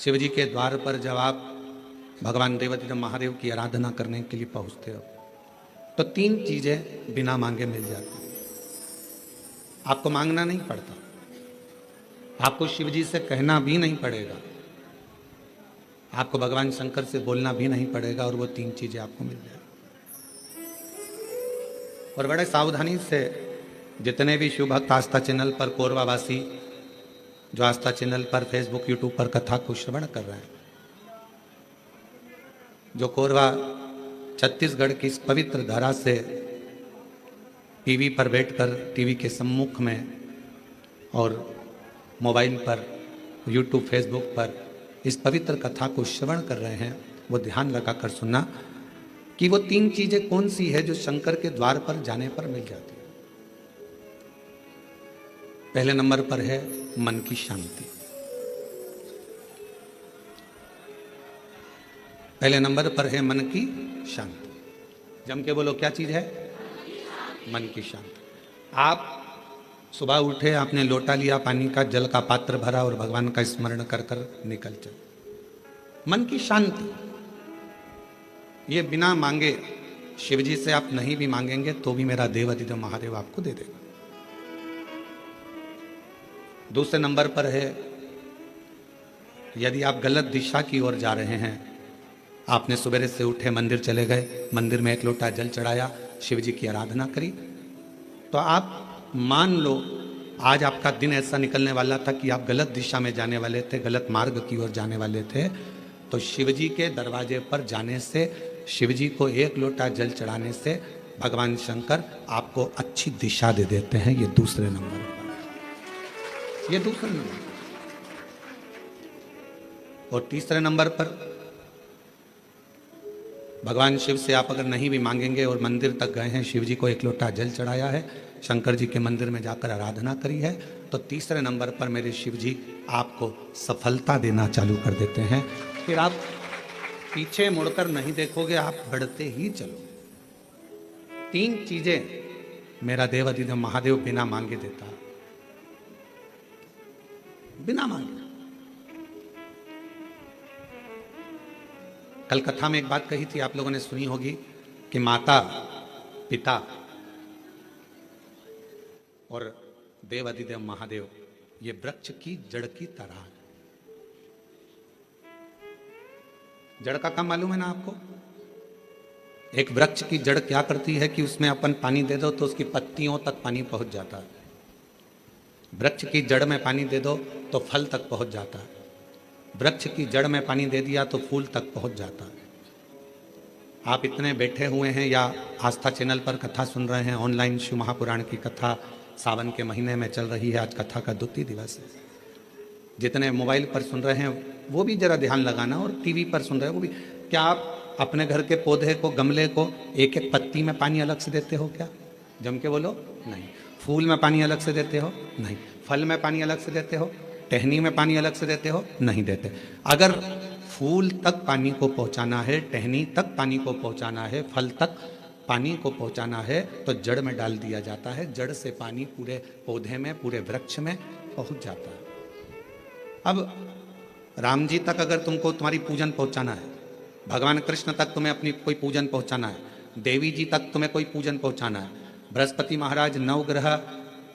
शिव जी के द्वार पर जब आप भगवान देवाधिदेव महादेव की आराधना करने के लिए पहुंचते हो तो तीन चीजें बिना मांगे मिल जाती हैं। आपको मांगना नहीं पड़ता, आपको शिव जी से कहना भी नहीं पड़ेगा, आपको भगवान शंकर से बोलना भी नहीं पड़ेगा और वो तीन चीजें आपको मिल जाएगी। और बड़े सावधानी से जितने भी शिव भक्त आस्था चैनल पर कोरबावासी जो आस्था चैनल पर फेसबुक यूट्यूब पर कथा को श्रवण कर रहे हैं, जो कोरबा छत्तीसगढ़ की इस पवित्र धरा से टीवी पर बैठकर टीवी के सम्मुख में और मोबाइल पर यूट्यूब फेसबुक पर इस पवित्र कथा को श्रवण कर रहे हैं, वो ध्यान लगाकर सुनना कि वो तीन चीजें कौन सी है जो शंकर के द्वार पर जाने पर मिल जाती है। पहले नंबर पर है मन की शांति। पहले नंबर पर है मन की शांति। जम के बोलो, क्या चीज है? मन की शांति। आप सुबह उठे, आपने लोटा लिया, पानी का जल का पात्र भरा और भगवान का स्मरण कर कर निकल चले। मन की शांति ये बिना मांगे, शिव जी से आप नहीं भी मांगेंगे तो भी मेरा देवाधिदेव महादेव आपको दे देगा। दूसरे नंबर पर है यदि आप गलत दिशा की ओर जा रहे हैं, आपने सवेरे से उठे, मंदिर चले गए, मंदिर में एक लोटा जल चढ़ाया, शिव जी की आराधना करी, तो आप मान लो आज आपका दिन ऐसा निकलने वाला था कि आप गलत दिशा में जाने वाले थे, गलत मार्ग की ओर जाने वाले थे, तो शिव जी के दरवाजे पर जाने से, शिव जी को एक लोटा जल चढ़ाने से भगवान शंकर आपको अच्छी दिशा दे देते हैं। ये दूसरे नंबर पर, ये दूसरे नंबर। और तीसरे नंबर पर भगवान शिव से आप अगर नहीं भी मांगेंगे और मंदिर तक गए हैं, शिव जी को एक लोटा जल चढ़ाया है, शंकर जी के मंदिर में जाकर आराधना करी है, तो तीसरे नंबर पर मेरे शिव जी आपको सफलता देना चालू कर देते हैं। फिर आप पीछे मुड़कर नहीं देखोगे, आप बढ़ते ही चलो। तीन चीजें मेरा देवाधिदेव महादेव बिना मांगे देता है, बिना मांगे। कल कथा में एक बात कही थी, आप लोगों ने सुनी होगी कि माता, पिता और देवाधिदेव महादेव ये वृक्ष की जड़ की तरह है। जड़ का काम मालूम है ना आपको? एक वृक्ष की जड़ क्या करती है कि उसमें अपन पानी दे दो तो उसकी पत्तियों तक पानी पहुंच जाता है। वृक्ष की जड़ में पानी दे दो तो फल तक पहुंच जाता है। वृक्ष की जड़ में पानी दे दिया तो फूल तक पहुंच जाता है। आप इतने बैठे हुए हैं या आस्था चैनल पर कथा सुन रहे हैं, ऑनलाइन शिव महापुराण की कथा सावन के महीने में चल रही है, आज कथा का द्वितीय दिवस है। जितने मोबाइल पर सुन रहे हैं वो भी जरा ध्यान लगाना, और टीवी पर सुन रहे हैं वो भी। क्या आप अपने घर के पौधे को, गमले को एक एक पत्ती में पानी अलग से देते हो क्या? जम के बोलो, नहीं। फूल में पानी अलग से देते हो? नहीं। फल में पानी अलग से देते हो? टहनी में पानी अलग से देते हो? नहीं देते। अगर फूल तक पानी को पहुंचाना है, टहनी तक पानी को पहुंचाना है, फल तक पानी को पहुंचाना है, तो जड़ में डाल दिया जाता है। जड़ से पानी पूरे पौधे में, पूरे वृक्ष में पहुंच जाता है। अब राम जी तक अगर तुमको तुम्हारी पूजन पहुंचाना है, भगवान कृष्ण तक तुम्हें अपनी कोई पूजन पहुंचाना है, देवी जी तक तुम्हें कोई पूजन पहुंचाना है, बृहस्पति महाराज, नवग्रह,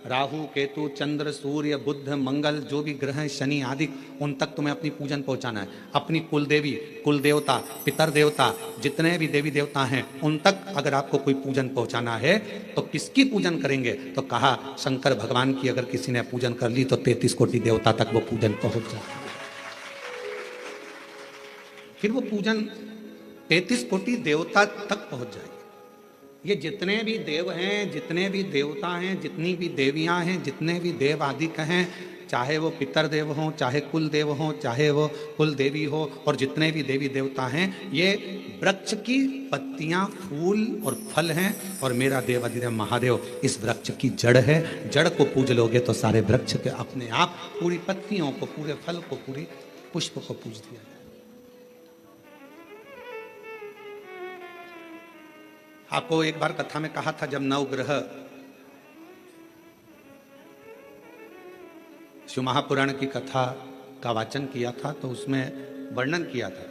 राहु, केतु, चंद्र, सूर्य, बुध, मंगल, जो भी ग्रह हैं, शनि आदि, उन तक तुम्हें अपनी पूजन पहुंचाना है। अपनी कुल देवी, कुल देवता, पितर देवता, जितने भी देवी देवता हैं उन तक अगर आपको कोई पूजन पहुंचाना है तो किसकी पूजन करेंगे? तो कहा शंकर भगवान की अगर किसी ने पूजन कर ली तो 33 कोटि देवता तक वो पूजन पहुंच जाता है। फिर वो पूजन 33 कोटि देवता तक पहुंच जाएगी। ये जितने भी देव हैं, जितने भी देवता हैं, जितनी भी देवियां हैं, जितने भी देव आदि कहें, चाहे वो पितर देव हों, चाहे कुल देव हों, चाहे वो कुल देवी हो, और जितने भी देवी देवता हैं, ये वृक्ष की पत्तियां, फूल और फल हैं, और मेरा देवाधिदेव महादेव इस वृक्ष की जड़ है। जड़ को पूज लोगे तो सारे वृक्ष के अपने आप पूरी पत्तियों को, पूरे फल को, पूरी पुष्प को पूज दिया जाए। आपको एक बार कथा में कहा था, जब नवग्रह शिव महापुराण की कथा का वाचन किया था तो उसमें वर्णन किया था।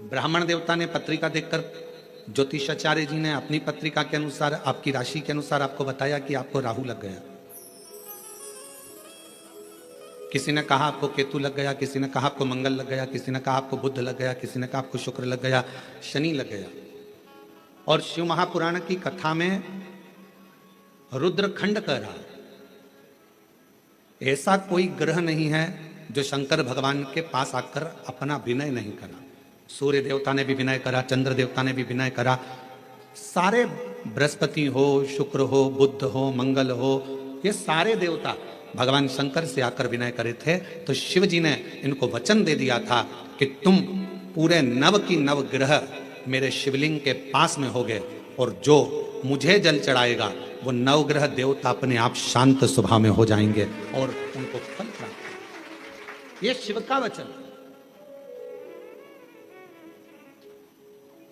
ब्राह्मण देवता ने पत्रिका देखकर ज्योतिषाचार्य जी ने अपनी पत्रिका के अनुसार, आपकी राशि के अनुसार आपको बताया कि आपको राहु लग गया। किसी ने कहा आपको केतु लग गया, किसी ने कहा आपको मंगल लग गया, किसी ने कहा आपको बुध लग गया, किसी ने कहा आपको शुक्र लग गया, शनि लग गया। और शिव महापुराण की कथा में रुद्रखंड कह रहा, ऐसा कोई ग्रह नहीं है जो शंकर भगवान के पास आकर अपना विनय नहीं करा। सूर्य देवता ने भी विनय करा, चंद्र देवता ने भी विनय करा, सारे बृहस्पति हो, शुक्र हो, बुध हो, मंगल हो, ये सारे देवता भगवान शंकर से आकर विनय करे थे। तो शिव जी ने इनको वचन दे दिया था कि तुम पूरे नव की नव ग्रह मेरे शिवलिंग के पास में होगे और जो मुझे जल चढ़ाएगा वो नवग्रह देवता अपने आप शांत स्वभाव में हो जाएंगे और उनको फल प्राप्त। ये शिव का वचन।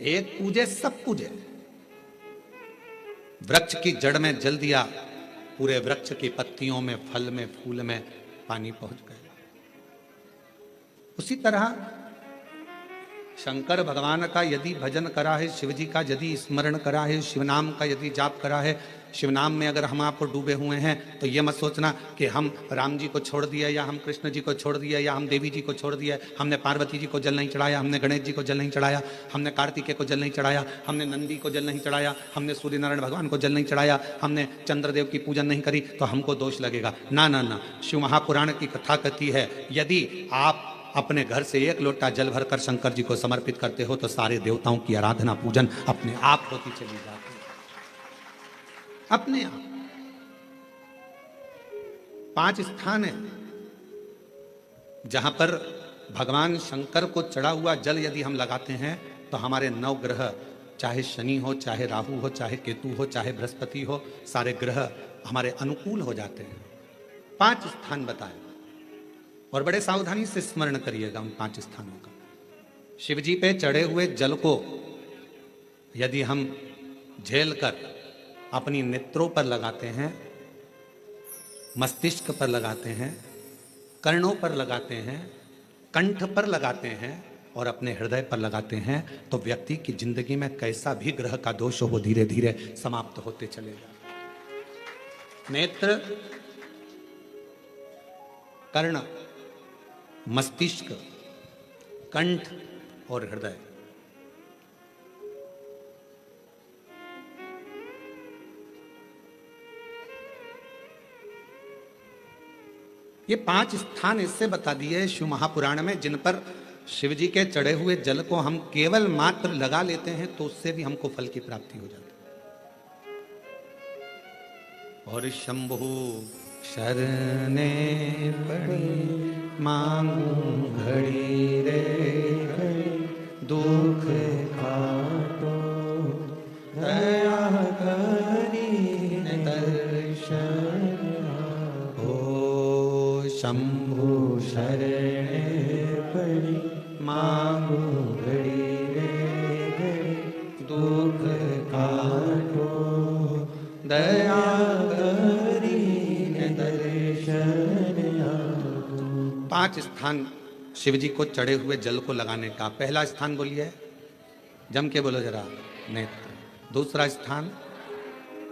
एक पूजे सब पूजे। वृक्ष की जड़ में जल दिया, पूरे वृक्ष की पत्तियों में, फल में, फूल में पानी पहुंच गया। उसी तरह शंकर भगवान का यदि भजन करा है, शिव जी का यदि स्मरण करा है, शिव नाम का यदि जाप करा है, शिव नाम में अगर हम आपको डूबे हुए हैं तो ये मत सोचना कि हम राम जी को छोड़ दिया या हम कृष्ण जी को छोड़ दिया या हम देवी जी को छोड़ दिया, हमने पार्वती जी को जल नहीं चढ़ाया, हमने गणेश जी को जल नहीं चढ़ाया, हमने कार्तिकेय को जल नहीं चढ़ाया, हमने नंदी को जल नहीं चढ़ाया, हमने सूर्य नारायण भगवान को जल नहीं चढ़ाया, हमने चंद्रदेव की पूजन नहीं करी तो हमको दोष लगेगा। ना ना ना, शिव महापुराण की कथा कहती है यदि आप अपने घर से एक लोटा जल भरकर शंकर जी को समर्पित करते हो तो सारे देवताओं की आराधना पूजन अपने आप होती चली जाती है, अपने आप। 5 स्थान है जहां पर भगवान शंकर को चढ़ा हुआ जल यदि हम लगाते हैं तो हमारे 9 ग्रह, चाहे शनि हो, चाहे राहु हो, चाहे केतु हो, चाहे बृहस्पति हो, सारे ग्रह हमारे अनुकूल हो जाते हैं। 5 स्थान बताए और बड़े सावधानी से स्मरण करिएगा उन 5 स्थानों का। शिव जी पे चढ़े हुए जल को यदि हम झेल कर अपनी नेत्रों पर लगाते हैं, मस्तिष्क पर लगाते हैं, कर्णों पर लगाते हैं, कंठ पर लगाते हैं और अपने हृदय पर लगाते हैं तो व्यक्ति की जिंदगी में कैसा भी ग्रह का दोष हो वो धीरे धीरे समाप्त होते चलेगा। नेत्र, कर्ण, मस्तिष्क, कंठ और हृदय, ये 5 स्थान इससे बता दिए शिव महापुराण में जिन पर शिव जी के चढ़े हुए जल को हम केवल मात्र लगा लेते हैं तो उससे भी हमको फल की प्राप्ति हो जाती है। और शंभु शरणे पड़ी मांगू घड़ी रे घड़ी, दुख काटो दया करी दर्शन हो। शंभु शरणे पड़ी मांगू घड़ी रे घड़ी, दुख काटो दया करी दर्शन। 5 स्थान शिव जी को चढ़े हुए जल को लगाने का। पहला स्थान बोलिए, जम के बोलो जरा, नेत्र। दूसरा स्थान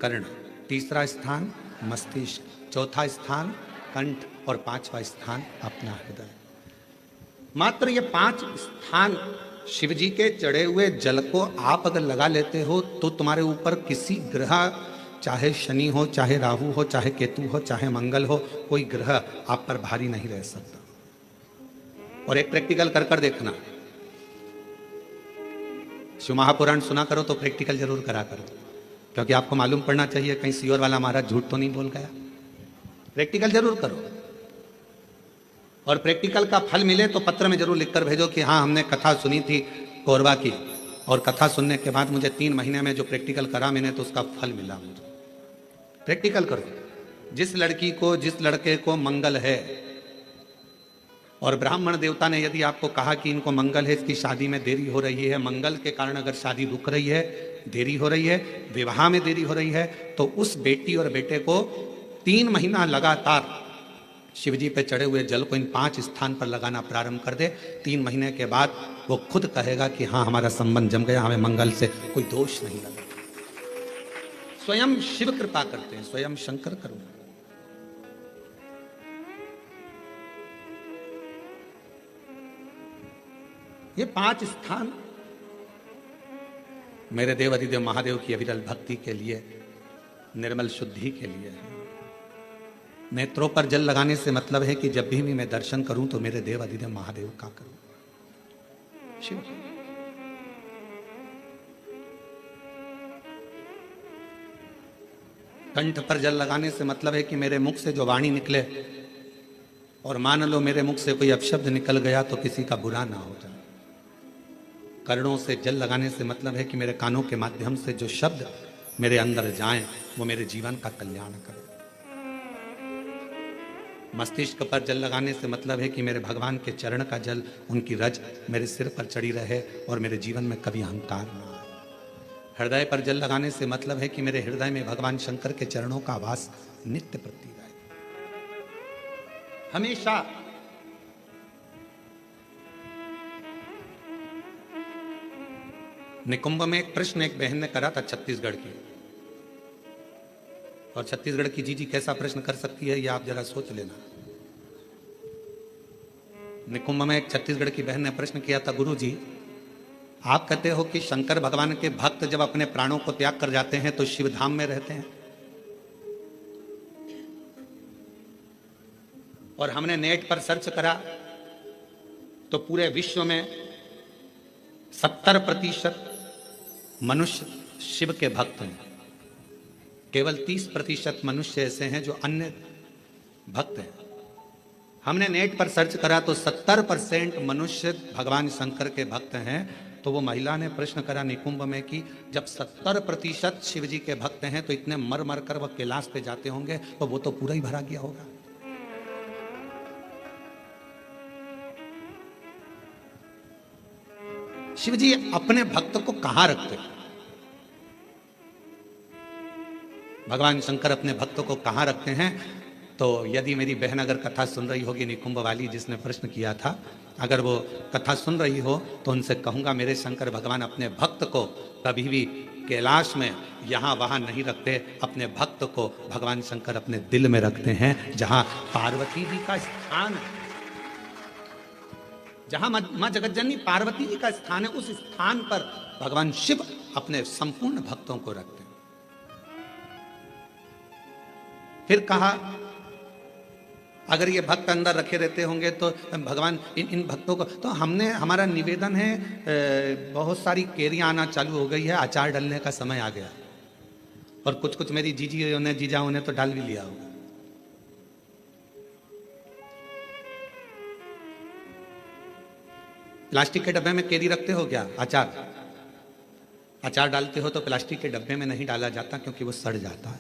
कर्ण, तीसरा स्थान मस्तिष्क, चौथा स्थान कंठ और 5वां स्थान अपना हृदय। मात्र ये 5 स्थान शिव जी के चढ़े हुए जल को आप अगर लगा लेते हो तो तुम्हारे ऊपर किसी ग्रह, चाहे शनि हो, चाहे राहु हो, चाहे केतु हो, चाहे मंगल हो, कोई ग्रह आप पर भारी नहीं रह सकता। और एक प्रैक्टिकल कर कर देखना, शिव महापुराण सुना करो तो प्रैक्टिकल जरूर करा करो, क्योंकि आपको मालूम पड़ना चाहिए कहीं सीओर वाला महाराज झूठ तो नहीं बोल गया। प्रैक्टिकल जरूर करो और प्रैक्टिकल का फल मिले तो पत्र में जरूर लिखकर भेजो कि हाँ हमने कथा सुनी थी कोरबा की और कथा सुनने के बाद मुझे 3 महीने में जो प्रैक्टिकल करा मैंने तो उसका फल मिला मुझे। प्रैक्टिकल करो। जिस लड़की को, जिस लड़के को मंगल है और ब्राह्मण देवता ने यदि आपको कहा कि इनको मंगल है, इसकी शादी में देरी हो रही है, मंगल के कारण अगर शादी रुक रही है, देरी हो रही है, विवाह में देरी हो रही है, तो उस बेटी और बेटे को 3 महीना लगातार शिव जी पे चढ़े हुए जल को इन 5 स्थान पर लगाना प्रारंभ कर दे, 3 महीने के बाद वो खुद कहेगा कि हाँ हमारा संबंध जम गया, हमें मंगल से कोई दोष नहीं लगा। स्वयं शिव कृपा करते हैं, स्वयं शंकर करुणा। ये 5 स्थान मेरे देव अधिदेव महादेव की अविरल भक्ति के लिए, निर्मल शुद्धि के लिए है। नेत्रों पर जल लगाने से मतलब है कि जब भी मैं दर्शन करूं तो मेरे देव अधिदेव महादेव का करूं, शिव। कंठ पर जल लगाने से मतलब है कि मेरे मुख से जो वाणी निकले, और मान लो मेरे मुख से कोई अपशब्द निकल गया तो किसी का बुरा ना हो जाए। कर्णों से जल लगाने से मतलब है कि मेरे कानों के माध्यम से जो शब्द मेरे अंदर जाएं वो मेरे जीवन का कल्याण करें। मस्तिष्क पर जल लगाने से मतलब है कि मेरे भगवान के चरण का जल, उनकी रज मेरे सिर पर चढ़ी रहे और मेरे जीवन में कभी अहंकार ना आए। हृदय पर जल लगाने से मतलब है कि मेरे हृदय में भगवान शंकर के चरणों का वास नित्य प्रतीत रहे, हमेशा। निकुंभ में एक प्रश्न एक बहन ने करा था छत्तीसगढ़ की, और छत्तीसगढ़ की जीजी कैसा प्रश्न कर सकती है ये आप जरा सोच लेना। निकुंभ में एक छत्तीसगढ़ की बहन ने प्रश्न किया था, गुरु जी आप कहते हो कि शंकर भगवान के भक्त जब अपने प्राणों को त्याग कर जाते हैं तो शिव धाम में रहते हैं, और हमने नेट पर सर्च करा तो पूरे विश्व में 70% मनुष्य शिव के भक्त हैं, केवल 30% मनुष्य ऐसे हैं जो अन्य भक्त हैं। हमने नेट पर सर्च करा तो 70% मनुष्य भगवान शंकर के भक्त हैं। तो वो महिला ने प्रश्न करा निकुंभ में कि जब 70% शिव जी के भक्त हैं तो इतने मर मर कर वह कैलाश पे जाते होंगे तो वो तो पूरा ही भरा गया होगा। शिव जी अपने भक्त को कहां रखते हैं? भगवान शंकर अपने भक्तों को कहां रखते हैं? तो यदि मेरी बहन अगर कथा सुन रही होगी, निकुंभ वाली जिसने प्रश्न किया था, अगर वो कथा सुन रही हो तो उनसे कहूंगा मेरे शंकर भगवान अपने भक्त को कभी भी कैलाश में यहाँ वहाँ नहीं रखते। अपने भक्त को भगवान शंकर अपने दिल में रखते हैं, जहाँ पार्वती जी का स्थान है, जहां मां जगतजननी पार्वती जी का स्थान है, उस स्थान पर भगवान शिव अपने संपूर्ण भक्तों को रखते हैं। फिर कहा अगर ये भक्त अंदर रखे रहते होंगे तो भगवान इन भक्तों को, तो हमारा निवेदन है, बहुत सारी केरियां आना चालू हो गई है, अचार डालने का समय आ गया, और कुछ कुछ मेरी जीजियों ने जीजाओं ने तो डाल भी लिया होगा। प्लास्टिक के डब्बे में केरी रखते हो क्या? अचार डालते हो तो प्लास्टिक के डब्बे में नहीं डाला जाता क्योंकि वो सड़ जाता है।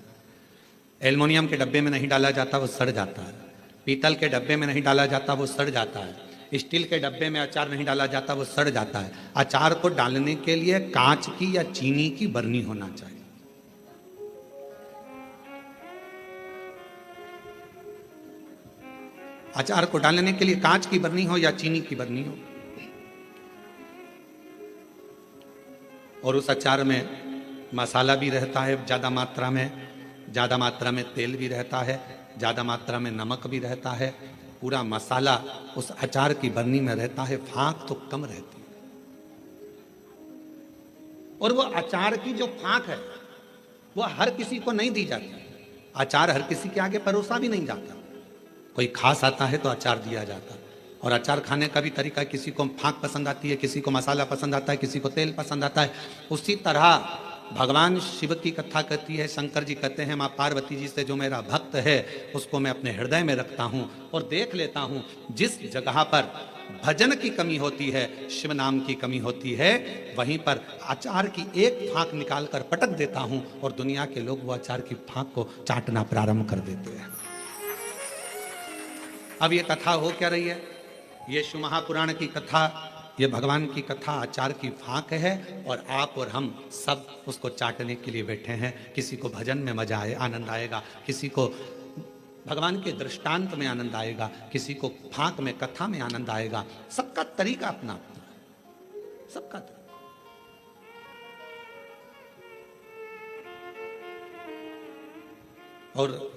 एल्युमिनियम के डब्बे में नहीं डाला जाता, वो सड़ जाता है। पीतल के डब्बे में नहीं डाला जाता, वो सड़ जाता है। स्टील के डब्बे में अचार नहीं डाला जाता, वो सड़ जाता है। अचार को डालने के लिए कांच की या चीनी की बरनी होना चाहिए। अचार को डालने के लिए कांच की बरनी हो या चीनी की बरनी हो, और उस अचार में मसाला भी रहता है ज़्यादा मात्रा में तेल भी रहता है, ज़्यादा मात्रा में नमक भी रहता है। पूरा मसाला उस अचार की बरनी में रहता है, फाँक तो कम रहती है। और वो अचार की जो फाँक है वो हर किसी को नहीं दी जाती। अचार हर किसी के आगे परोसा भी नहीं जाता। कोई खास आता है तो अचार दिया जाता है। और अचार खाने का भी तरीका, किसी को फाँक पसंद आती है, किसी को मसाला पसंद आता है, किसी को तेल पसंद आता है। उसी तरह भगवान शिव की कथा कहती है, शंकर जी कहते हैं माँ पार्वती जी से जो मेरा भक्त है उसको मैं अपने हृदय में रखता हूँ और देख लेता हूँ जिस जगह पर भजन की कमी होती है, शिव नाम की कमी होती है, वहीं पर अचार की एक फाँक निकाल कर पटक देता हूँ और दुनिया के लोग वो अचार की फाँक को चाटना प्रारंभ कर देते हैं। अब ये कथा हो क्या रही है? ये शिव महापुराण की कथा, ये भगवान की कथा अचार की फाँक है, और आप और हम सब उसको चाटने के लिए बैठे हैं। किसी को भजन में मजा आए, आनंद आएगा, किसी को भगवान के दृष्टांत में आनंद आएगा, किसी को फांक में, कथा में आनंद आएगा। सबका तरीका अपना अपना, सबका तरीका। और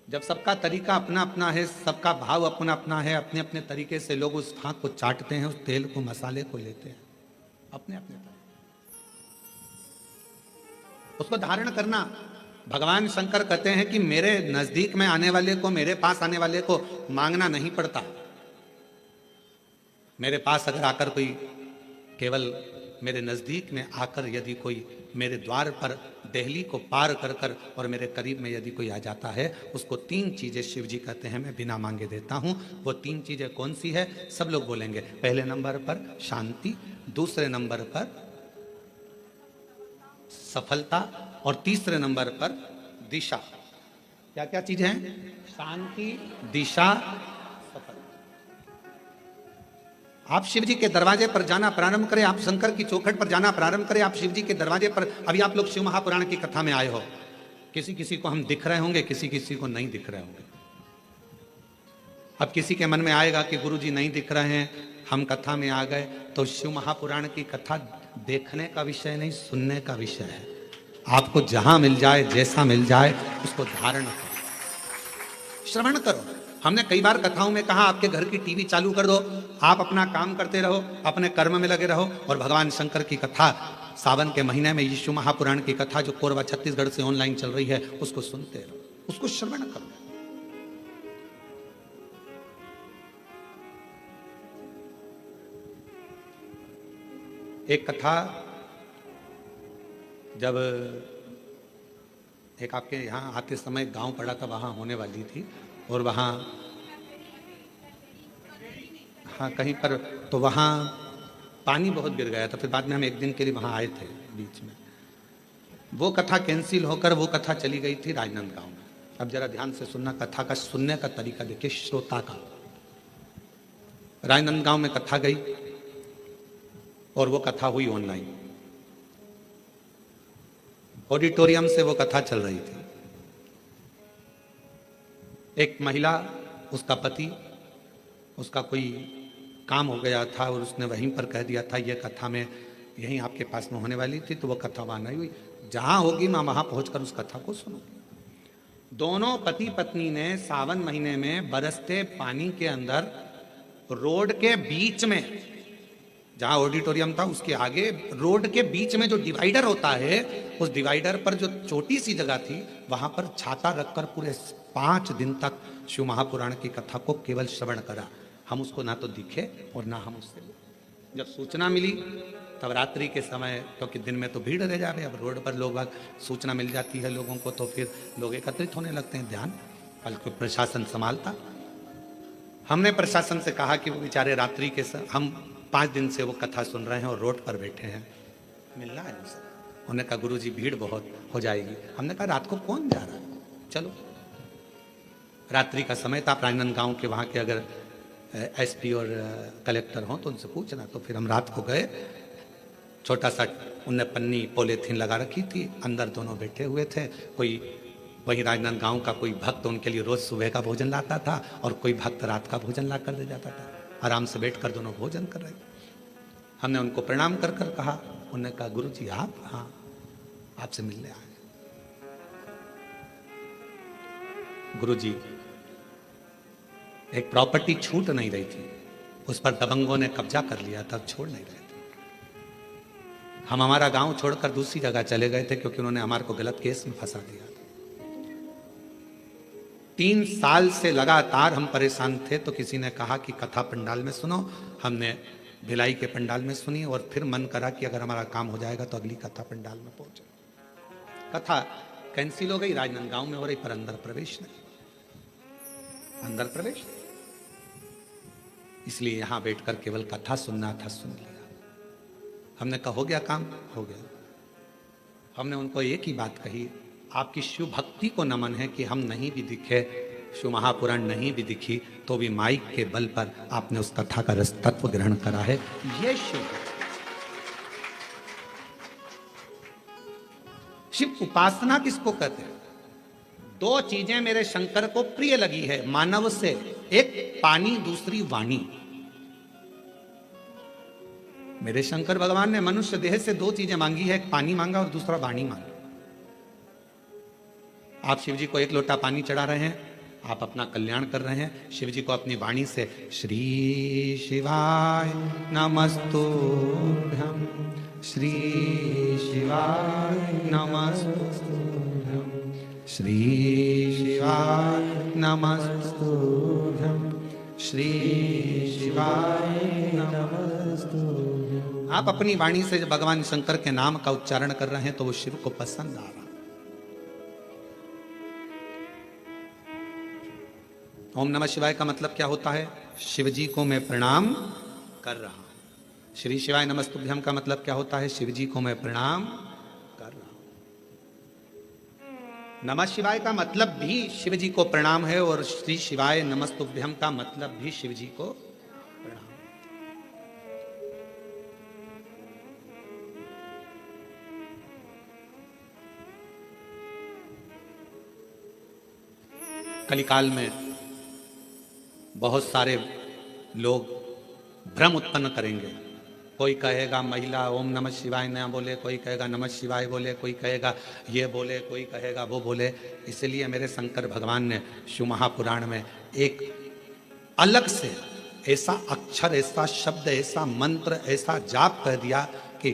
जब सबका तरीका अपना अपना है, सबका भाव अपना अपना है, अपने अपने तरीके से लोग उस फांक को चाटते हैं, उस तेल को, मसाले को लेते हैं अपने अपने तरीके, उसको धारण करना। भगवान शंकर कहते हैं कि मेरे नजदीक में आने वाले को, मेरे पास आने वाले को मांगना नहीं पड़ता। मेरे पास अगर आकर कोई, केवल मेरे नजदीक में आकर यदि कोई मेरे द्वार पर देहली को पार कर कर और मेरे करीब में यदि कोई आ जाता है, उसको 3 चीजें शिव जी कहते हैं मैं बिना मांगे देता हूं। वो 3 चीजें कौन सी है? सब लोग बोलेंगे। पहले नंबर पर शांति, दूसरे नंबर पर सफलता, और तीसरे नंबर पर दिशा। क्या क्या चीजें हैं? शांति, दिशा, सफलता। आप शिव जी के दरवाजे पर जाना प्रारंभ करें, आप शंकर की चौखट पर जाना प्रारंभ करें, आप शिव जी के दरवाजे पर। अभी आप लोग शिव महापुराण की कथा में आए हो, किसी किसी को हम दिख रहे होंगे, किसी किसी को नहीं दिख रहे होंगे। अब किसी के मन में आएगा कि गुरु जी नहीं दिख रहे हैं, हम कथा में आ गए, तो शिव महापुराण की कथा देखने का विषय नहीं, सुनने का विषय है। आपको जहां मिल जाए, जैसा मिल जाए, उसको धारण करो, श्रवण करो। हमने कई बार कथाओं में कहा, आपके घर की टीवी चालू कर दो, आप अपना काम करते रहो, अपने कर्म में लगे रहो, और भगवान शंकर की कथा सावन के महीने में यीशु महापुराण की कथा जो कोरबा छत्तीसगढ़ से ऑनलाइन चल रही है, उसको सुनते रहो, उसको श्रवण करो। एक कथा जब एक आपके यहाँ आते समय गांव पड़ा था, वहां होने वाली थी, और वहां, हाँ कहीं पर, तो वहां पानी बहुत गिर गया था। फिर बाद में हम एक दिन के लिए वहां आए थे बीच में। वो कथा कैंसिल होकर वो कथा चली गई थी राजनांदगांव में। अब जरा ध्यान से सुनना, कथा का सुनने का तरीका देखिए श्रोता का। राजनांदगांव में कथा गई और वो कथा हुई ऑनलाइन, ऑडिटोरियम से वो कथा चल रही थी। एक महिला, उसका पति, उसका कोई काम हो गया था और उसने वहीं पर कह दिया था, ये कथा में यहीं आपके पास में होने वाली थी, तो वो कथा वहां नहीं हुई। जहां होगी मैं वहां पहुंचकर उस कथा को सुनूंगी। दोनों पति पत्नी ने सावन महीने में बरसते पानी के अंदर रोड के बीच में, जहां ऑडिटोरियम था उसके आगे रोड के बीच में जो डिवाइडर होता है, उस डिवाइडर पर जो छोटी सी जगह थी, वहां पर छाता रखकर पूरे 5 दिन तक शिव महापुराण की कथा को केवल श्रवण करा। हम उसको ना तो दिखे और ना हम उससे, जब सूचना मिली तब रात्रि के समय, क्योंकि दिन में तो भीड़ रह जा रही है, अब रोड पर लोग, सूचना मिल जाती है लोगों को, तो फिर लोग एकत्रित होने लगते हैं, ध्यान, बल्कि प्रशासन संभालता। हमने प्रशासन से कहा कि वो बेचारे रात्रि के हम 5 दिन से वो कथा सुन रहे हैं और रोड पर बैठे हैं, मिलना है उनसे। उन्होंने कहा गुरु जी भीड़ बहुत हो जाएगी। हमने कहा रात को कौन जा रहा है, चलो। रात्रि का समय था, राजनांदगांव के वहाँ के अगर एसपी और कलेक्टर हों तो उनसे पूछना। तो फिर हम रात को गए, छोटा सा उनने पन्नी पॉलीथीन लगा रखी थी, अंदर दोनों बैठे हुए थे। कोई वही राजनांदगांव का कोई भक्त उनके लिए रोज सुबह का भोजन लाता था और कोई भक्त रात का भोजन ला कर दे जाता था। आराम से बैठकर दोनों भोजन कर रहे थे। हमने उनको प्रणाम कर कर कहा, उन्होंने कहा गुरु जी आप? हाँ, आपसे मिलने आए। गुरु जी, एक प्रॉपर्टी छूट नहीं रही थी, उस पर दबंगों ने कब्जा कर लिया था, छोड़ नहीं रहे थे। हम हमारा गांव छोड़कर दूसरी जगह चले गए थे क्योंकि उन्होंने हमारे को गलत केस में फंसा दिया था। 3 साल से लगातार हम परेशान थे, तो किसी ने कहा कि कथा पंडाल में सुनो। हमने भिलाई के पंडाल में सुनी और फिर मन करा कि अगर हमारा काम हो जाएगा तो अगली कथा पंडाल में पहुंचे। कथा कैंसिल हो गई, राजनांदगांव में हो रही, पर अंदर प्रवेश नहीं, अंदर प्रवेश। इसलिए यहां बैठकर केवल कथा सुनना था, सुन लिया। हमने कहा हो गया काम, हो गया। हमने उनको एक ही बात कही, आपकी शिव भक्ति को नमन है कि हम नहीं भी दिखे, शिव महापुराण नहीं भी दिखी, तो भी माइक के बल पर आपने उस कथा का रस तत्व ग्रहण करा है। ये शिव उपासना किसको कहते हैं? दो चीजें मेरे शंकर को प्रिय लगी है मानव से, एक पानी, दूसरी वाणी। मेरे शंकर भगवान ने मनुष्य देह से दो चीजें मांगी है, एक पानी मांगा और दूसरा वाणी मांगी। आप शिव जी को एक लोटा पानी चढ़ा रहे हैं, आप अपना कल्याण कर रहे हैं। शिव जी को अपनी वाणी से श्री शिवाय नमस्तुभ्यम, श्री शिवाय नमस्तुभ्यम, श्री शिवाय नमस्तुभ्यम, श्री शिवाय नमस्तुभ्यम। आप अपनी वाणी से जब भगवान शंकर के नाम का उच्चारण कर रहे हैं तो वो शिव को पसंद आ रहा। ओम नमः शिवाय का मतलब क्या होता है? शिव जी को मैं प्रणाम कर रहा हूं। श्री शिवाय नमस्तुभ्यम का मतलब क्या होता है? शिव जी को मैं प्रणाम कर रहा हूं। नमः शिवाय का मतलब भी शिव जी को प्रणाम है और श्री शिवाय नमस्तुभ्यम का मतलब भी शिव जी को प्रणाम। कलिकाल में बहुत सारे लोग भ्रम उत्पन्न करेंगे। कोई कहेगा महिला ओम नमः शिवाय न बोले, कोई कहेगा नमः शिवाय बोले, कोई कहेगा ये बोले, कोई कहेगा वो बोले। इसलिए मेरे शंकर भगवान ने शिव महापुराण में एक अलग से ऐसा अक्षर, ऐसा शब्द, ऐसा मंत्र, ऐसा जाप कह दिया कि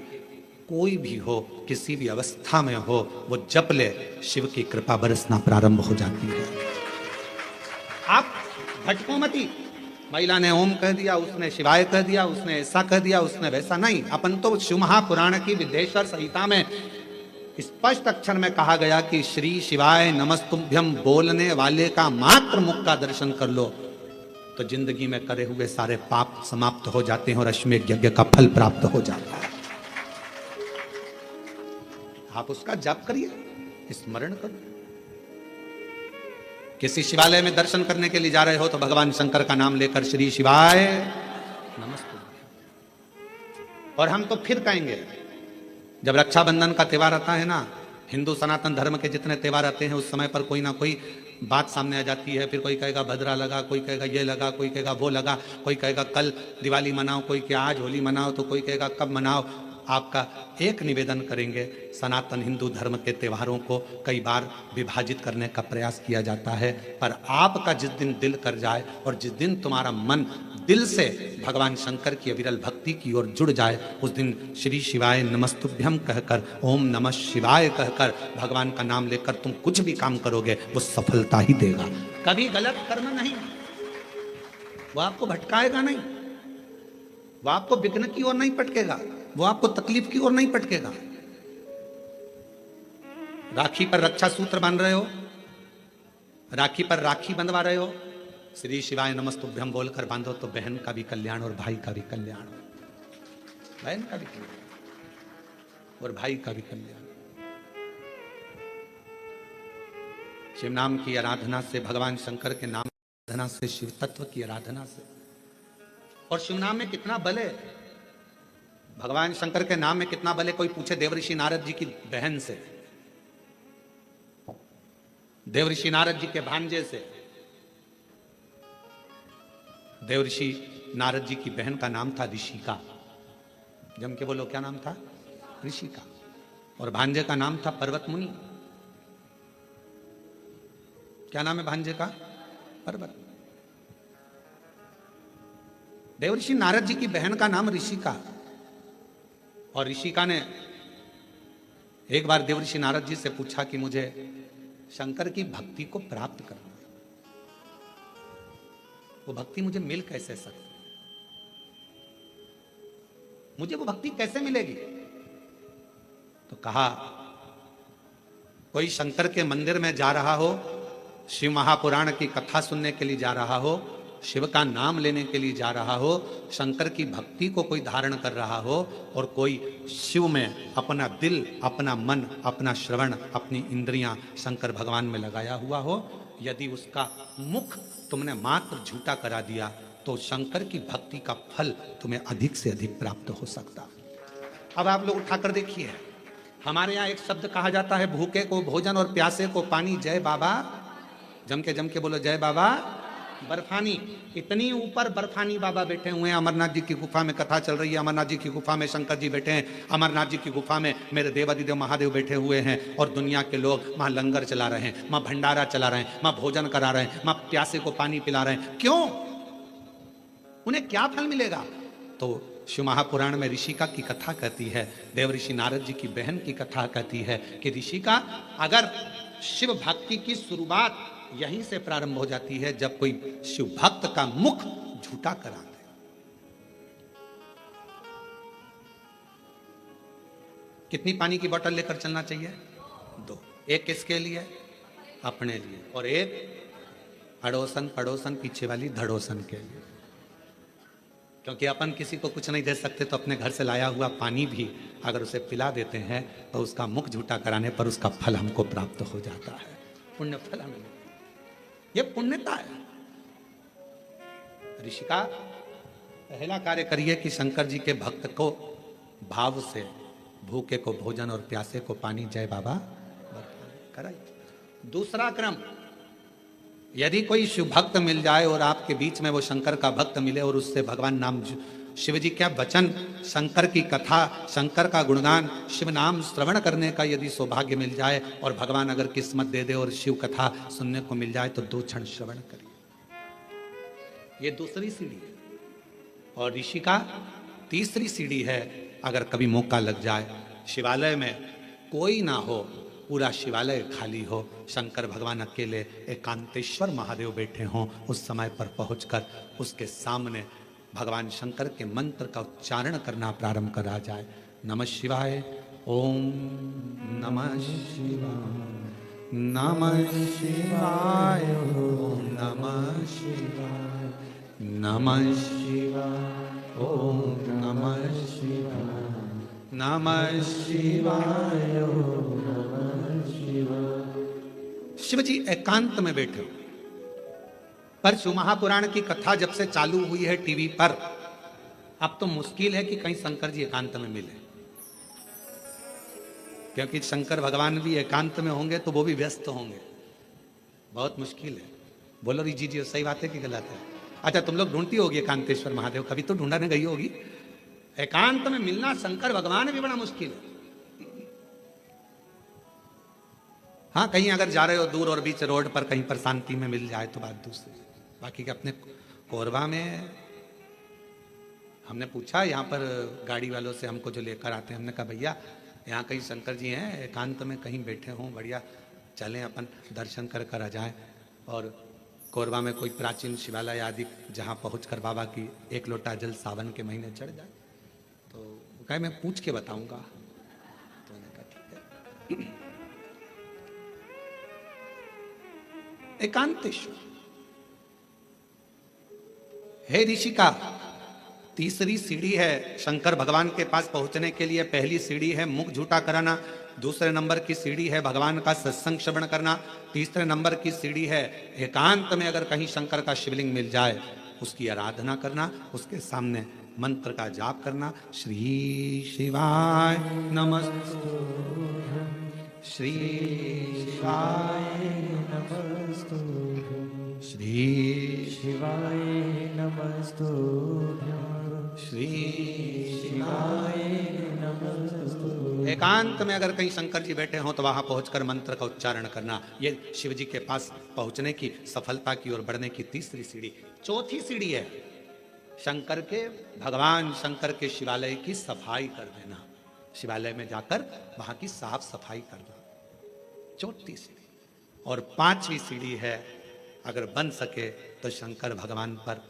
कोई भी हो, किसी भी अवस्था में हो, वो जप ले, शिव की कृपा बरसना प्रारंभ हो जाती है। आप भटको मती। महिला ने ओम कह दिया, उसने शिवाय कह दिया, उसने ऐसा कह दिया, उसने वैसा नहीं। अपन तो शिव महापुराण की विद्येश्वर संहिता में स्पष्ट अक्षर में कहा गया कि श्री शिवाय नमस्तुभ्यम बोलने वाले का मात्र मुख का दर्शन कर लो तो जिंदगी में करे हुए सारे पाप समाप्त हो जाते हैं और अश्वमेध यज्ञ का फल प्राप्त हो जाता है। आप उसका जप करिए, स्मरण करो। किसी शिवालय में दर्शन करने के लिए जा रहे हो तो भगवान शंकर का नाम लेकर श्री शिवाय नमस्तुभ्यम। और हम तो फिर कहेंगे, जब रक्षाबंधन का त्योहार आता है ना, हिंदू सनातन धर्म के जितने त्योहार आते हैं उस समय पर कोई ना कोई बात सामने आ जाती है। फिर कोई कहेगा भद्रा लगा, कोई कहेगा ये लगा, कोई कहेगा वो लगा, कोई कहेगा कल दिवाली मनाओ, कोई क्या आज होली मनाओ, तो कोई कहेगा कब मनाओ। आपका एक निवेदन करेंगे, सनातन हिंदू धर्म के त्योहारों को कई बार विभाजित करने का प्रयास किया जाता है, पर आपका जिस दिन दिल कर जाए और जिस दिन तुम्हारा मन दिल से भगवान शंकर की अविरल भक्ति की ओर जुड़ जाए, उस दिन श्री शिवाय नमस्तुभ्यम कहकर, ओम नमः शिवाय कहकर भगवान का नाम लेकर तुम कुछ भी काम करोगे वो सफलता ही देगा। कभी गलत कर्म नहीं, वो आपको भटकाएगा नहीं, वो आपको विघ्न की ओर नहीं पटकेगा, वो आपको तकलीफ की ओर नहीं पटकेगा। राखी पर रक्षा सूत्र बांध रहे हो, राखी पर राखी बंधवा रहे हो, श्री शिवाय नमस्तुभ्यम बोलकर बांधो तो बहन का भी कल्याण और भाई का भी कल्याण, बहन का भी कल्याण और भाई का भी कल्याण। शिव नाम की आराधना से, भगवान शंकर के नाम की आराधना से, शिव तत्व की आराधना से, और शिव नाम में कितना बल है, भगवान शंकर के नाम में कितना बल है। कोई पूछे देवऋषि नारद जी की बहन से, देवऋषि नारद जी के भांजे से। देवऋषि नारद जी की बहन का नाम था ऋषिका, जम के बोलो क्या नाम था? ऋषिका। और भांजे का नाम था पर्वत मुनि। क्या नाम है भांजे का? पर्वत। देवऋषि नारद जी की बहन का नाम ऋषिका, और ऋषिका ने एक बार देवऋषि नारद जी से पूछा कि मुझे शंकर की भक्ति को प्राप्त करना है, वो भक्ति मुझे मिल कैसे सकती, मुझे वो भक्ति कैसे मिलेगी? तो कहा, कोई शंकर के मंदिर में जा रहा हो, शिव महापुराण की कथा सुनने के लिए जा रहा हो, शिव का नाम लेने के लिए जा रहा हो, शंकर की भक्ति को कोई धारण कर रहा हो, और कोई शिव में अपना दिल, अपना मन, अपना श्रवण, अपनी इंद्रियां शंकर भगवान में लगाया हुआ हो, यदि उसका मुख तुमने मात्र झूठा करा दिया तो शंकर की भक्ति का फल तुम्हें अधिक से अधिक प्राप्त हो सकता। अब आप लोग उठाकर देखिए, हमारे यहाँ एक शब्द कहा जाता है, भूखे को भोजन और प्यासे को पानी। जय बाबा, जम के बोलो जय बाबा बर्फानी। इतनी ऊपर बर्फानी बाबा बैठे हुए हैं। अमरनाथ जी की गुफा में कथा चल रही है, अमरनाथ जी की गुफा में शंकर जी बैठे हैं, अमरनाथ जी की गुफा में मेरे देवादिदेव महादेव बैठे हुए हैं, और दुनिया के लोग वहां लंगर चला रहे हैं, वहां भंडारा चला रहे हैं, वहां भोजन करा रहे हैं, वहां प्यासे को पानी पिला रहे हैं। क्यों? उन्हें क्या फल मिलेगा? तो शिव महापुराण में ऋषिका की कथा कहती है, देव ऋषि नारद जी की बहन की कथा कहती है कि ऋषिका, अगर शिव भक्ति की शुरुआत यहीं से प्रारंभ हो जाती है जब कोई शिव भक्त का मुख झूठा करा दे। कितनी पानी की बोतल लेकर चलना चाहिए? 2। एक किसके लिए? अपने लिए, और एक अड़ोसन पड़ोसन पीछे वाली धड़ोसन के लिए। क्योंकि अपन किसी को कुछ नहीं दे सकते, तो अपने घर से लाया हुआ पानी भी अगर उसे पिला देते हैं तो उसका मुख झूठा कराने पर उसका फल हमको प्राप्त हो जाता है, पुण्य फल हमें। ये पुण्यता है। ऋषिका, पहला कार्य करिए कि शंकर जी के भक्त को भाव से भूखे को भोजन और प्यासे को पानी, जय बाबा कराइए। दूसरा क्रम, यदि कोई शिव भक्त मिल जाए और आपके बीच में वो शंकर का भक्त मिले और उससे भगवान नाम, शिव जी क्या वचन, शंकर की कथा, शंकर का गुणगान, शिव नाम श्रवण करने का यदि सौभाग्य मिल जाए और भगवान अगर किस्मत दे दे और शिव कथा सुनने को मिल जाए तो 2 क्षण श्रवण करिए। ये दूसरी सीढ़ी है। और ऋषि का तीसरी सीढ़ी है, अगर कभी मौका लग जाए, शिवालय में कोई ना हो, पूरा शिवालय खाली हो, शंकर भगवान अकेले एकांतेश्वर महादेव बैठे हों, उस समय पर पहुंचकर उसके सामने भगवान शंकर के मंत्र का उच्चारण करना प्रारंभ करा जाए। नमः शिवाय, ओम नमः शिवाय, नमः शिवाय, ओम नमः शिवाय, नमः शिवाय, ओम नमः शिवाय, नमः शिवाय, ओम नमः शिवाय। शिव जी एकांत में बैठे हो। पर शिव महापुराण की कथा जब से चालू हुई है टीवी पर, अब तो मुश्किल है कि कहीं शंकर जी एकांत में मिले, क्योंकि शंकर भगवान भी एकांत में होंगे तो वो भी व्यस्त होंगे, बहुत मुश्किल है। बोलो री जी, सही बात है कि गलत है? अच्छा, तुम लोग ढूंढती होगी एकांतेश्वर महादेव, कभी तो ढूंढने गई होगी। एकांत में मिलना शंकर भगवान भी बड़ा मुश्किल है। हाँ, कहीं अगर जा रहे हो दूर और बीच रोड पर कहीं पर शांति में मिल जाए तो बात दूसरी। बाकी के अपने कोरबा में हमने पूछा, यहाँ पर गाड़ी वालों से हमको जो लेकर आते हैं, हमने कहा भैया यहाँ कहीं शंकर जी हैं एकांत में कहीं बैठे हों, बढ़िया चलें अपन दर्शन कर आ जाएं। और कोरबा में कोई प्राचीन शिवालय आदि जहाँ पहुँचकर बाबा की 1 लोटा जल सावन के महीने चढ़ जाए। तो वो कहे मैं पूछ के बताऊँगा। तो मैंने कहा ठीक है। एकांतेश्वर हे ऋषिका, तीसरी सीढ़ी है शंकर भगवान के पास पहुंचने के लिए। पहली सीढ़ी है मुख झूठा कराना, दूसरे नंबर की सीढ़ी है भगवान का सत्संग श्रवण करना, तीसरे नंबर की सीढ़ी है एकांत में अगर कहीं शंकर का शिवलिंग मिल जाए उसकी आराधना करना, उसके सामने मंत्र का जाप करना। श्री शिवाय नमस्तुभ्यं, श्री शिवाय नमस्तुभ्यं, श्री शिवाय नमस्तुभ्यं, श्री शिवाय नमस्तुभ्यं। एकांत में अगर कहीं शंकर जी बैठे हों तो वहां पहुंचकर मंत्र का उच्चारण करना। ये शिव जी के पास पहुंचने की, सफलता की ओर बढ़ने की तीसरी सीढ़ी। चौथी सीढ़ी है शंकर के, भगवान शंकर के शिवालय की सफाई कर देना। शिवालय में जाकर वहां की साफ सफाई करना, चौथी सीढ़ी। और पांचवी सीढ़ी है, अगर बन सके तो शंकर भगवान पर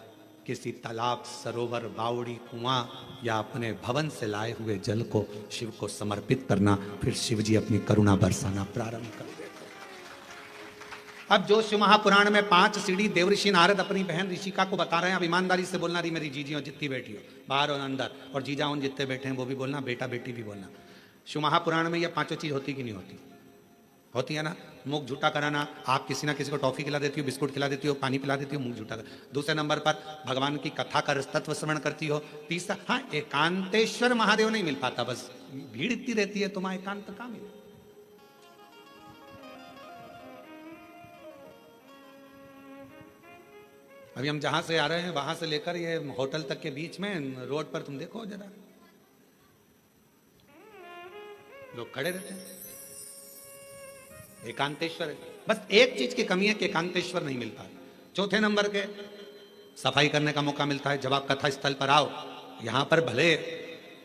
किसी तालाब, सरोवर, बावड़ी, कुआं या अपने भवन से लाए हुए जल को शिव को समर्पित करना। फिर शिव जी अपनी करुणा बरसाना प्रारंभ कर देते। अब जो शिव महापुराण में 5 सीढ़ी देवऋषि नारद अपनी बहन ऋषिका को बता रहे हैं, अब ईमानदारी से बोलना, रही मेरी जीजी हो जितनी बैठी हो बाहर और अंदर, और जीजा उन जितने बैठे हैं वो भी बोलना, बेटा बेटी भी बोलना। शिव महापुराण में ये 5 चीज होती कि नहीं होती? होती है ना, मुख झूठा कराना। आप किसी ना किसी को टॉफी खिला देती हो, बिस्कुट खिला देती हो, पानी पिला देती हो, मुख झूठा कर। दूसरे नंबर पर भगवान की कथा का तत्व श्रवण करती हो। तीसरा, हाँ, एकांतेश्वर महादेव नहीं मिल पाता, बस भीड़ इतनी रहती है, तुम्हारा एकांत कहाँ मिले। अभी हम जहां से आ रहे हैं वहां से लेकर ये होटल तक के बीच में रोड पर तुम देखो जरा, लोग खड़े रहते हैं। एकांतेश्वर है। बस एक चीज की कमी है कि एकांतेश्वर नहीं मिलता। चौथे नंबर के सफाई करने का मौका मिलता है जब आप कथा स्थल पर आओ। यहां पर भले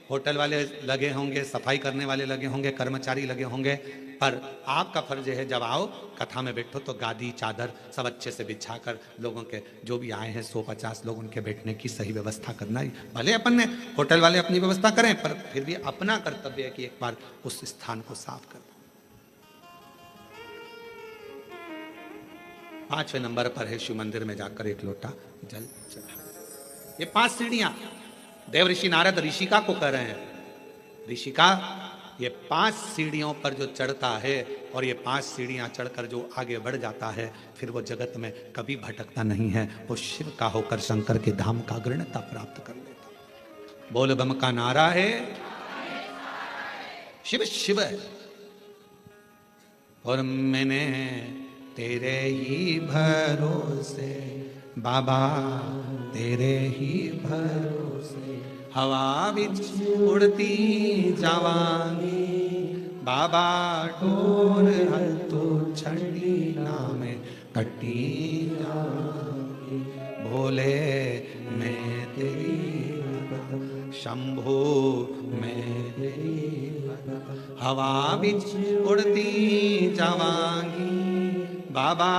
होटल वाले लगे होंगे, सफाई करने वाले लगे होंगे, कर्मचारी लगे होंगे, पर आपका फर्ज है जब आओ कथा में बैठो तो गादी चादर सब अच्छे से बिछाकर लोगों के जो भी आए हैं 150 लोग उनके बैठने की सही व्यवस्था करना ही। भले अपन ने होटल वाले अपनी व्यवस्था करें, पर फिर भी अपना कर्तव्य है कि एक बार उस स्थान को साफ कर। 5वें नंबर पर है शिव मंदिर में जाकर एक लोटा जल चढ़ा। ये 5 सीढ़ियां देव ऋषि नारद ऋषिका को कह रहे हैं। ऋषिका, ये 5 सीढ़ियों पर जो चढ़ता है और ये 5 सीढ़ियां चढ़कर जो आगे बढ़ जाता है, फिर वो जगत में कभी भटकता नहीं है। वो शिव का होकर शंकर के धाम का अग्रणता प्राप्त कर लेता। बोल बम का नारा है, शिव शिव है। और मैंने तेरे ही भरोसे बाबा, तेरे ही भरोसे हवा विच उड़ती जावांगी बाबा, डोर हत्थों छड़ी नाम कटी जावांगी। भोले मैं तेरी भगत, शंभो मैं तेरी भगत, हवा विच उड़ती जावांगी बाबा,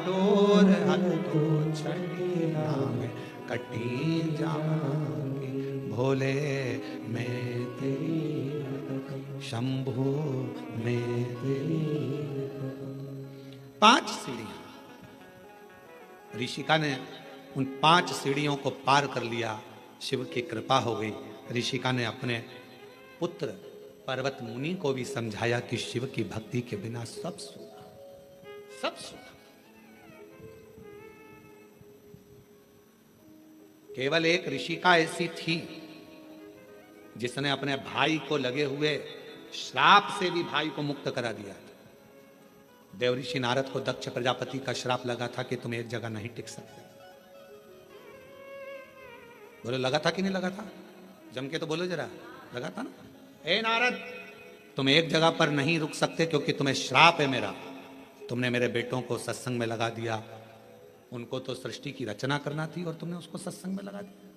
डोर हत्थों छड़ी नाम कटी जावांगी। भोले मैं तेरी भगत, शंभो मैं तेरी भगत। 5 सीढ़ियां ऋषिका ने उन 5 सीढ़ियों को पार कर लिया। शिव की कृपा हो गई। ऋषिका ने अपने पुत्र पर्वत मुनि को भी समझाया कि शिव की भक्ति के बिना सब सूखा, सब सूखा। केवल एक ऋषिका ऐसी थी जिसने अपने भाई को लगे हुए श्राप से भी भाई को मुक्त करा दिया था। देवऋषि नारद को दक्ष प्रजापति का श्राप लगा था कि तुम एक जगह नहीं टिक सकते। बोलो लगा था कि नहीं लगा था? जम के तो बोलो जरा, लगा था ना? ए नारद, तुम एक जगह पर नहीं रुक सकते क्योंकि तुम्हें श्राप है मेरा। तुमने मेरे बेटों को सत्संग में लगा दिया। उनको तो सृष्टि की रचना करना थी और तुमने उसको सत्संग में लगा दिया।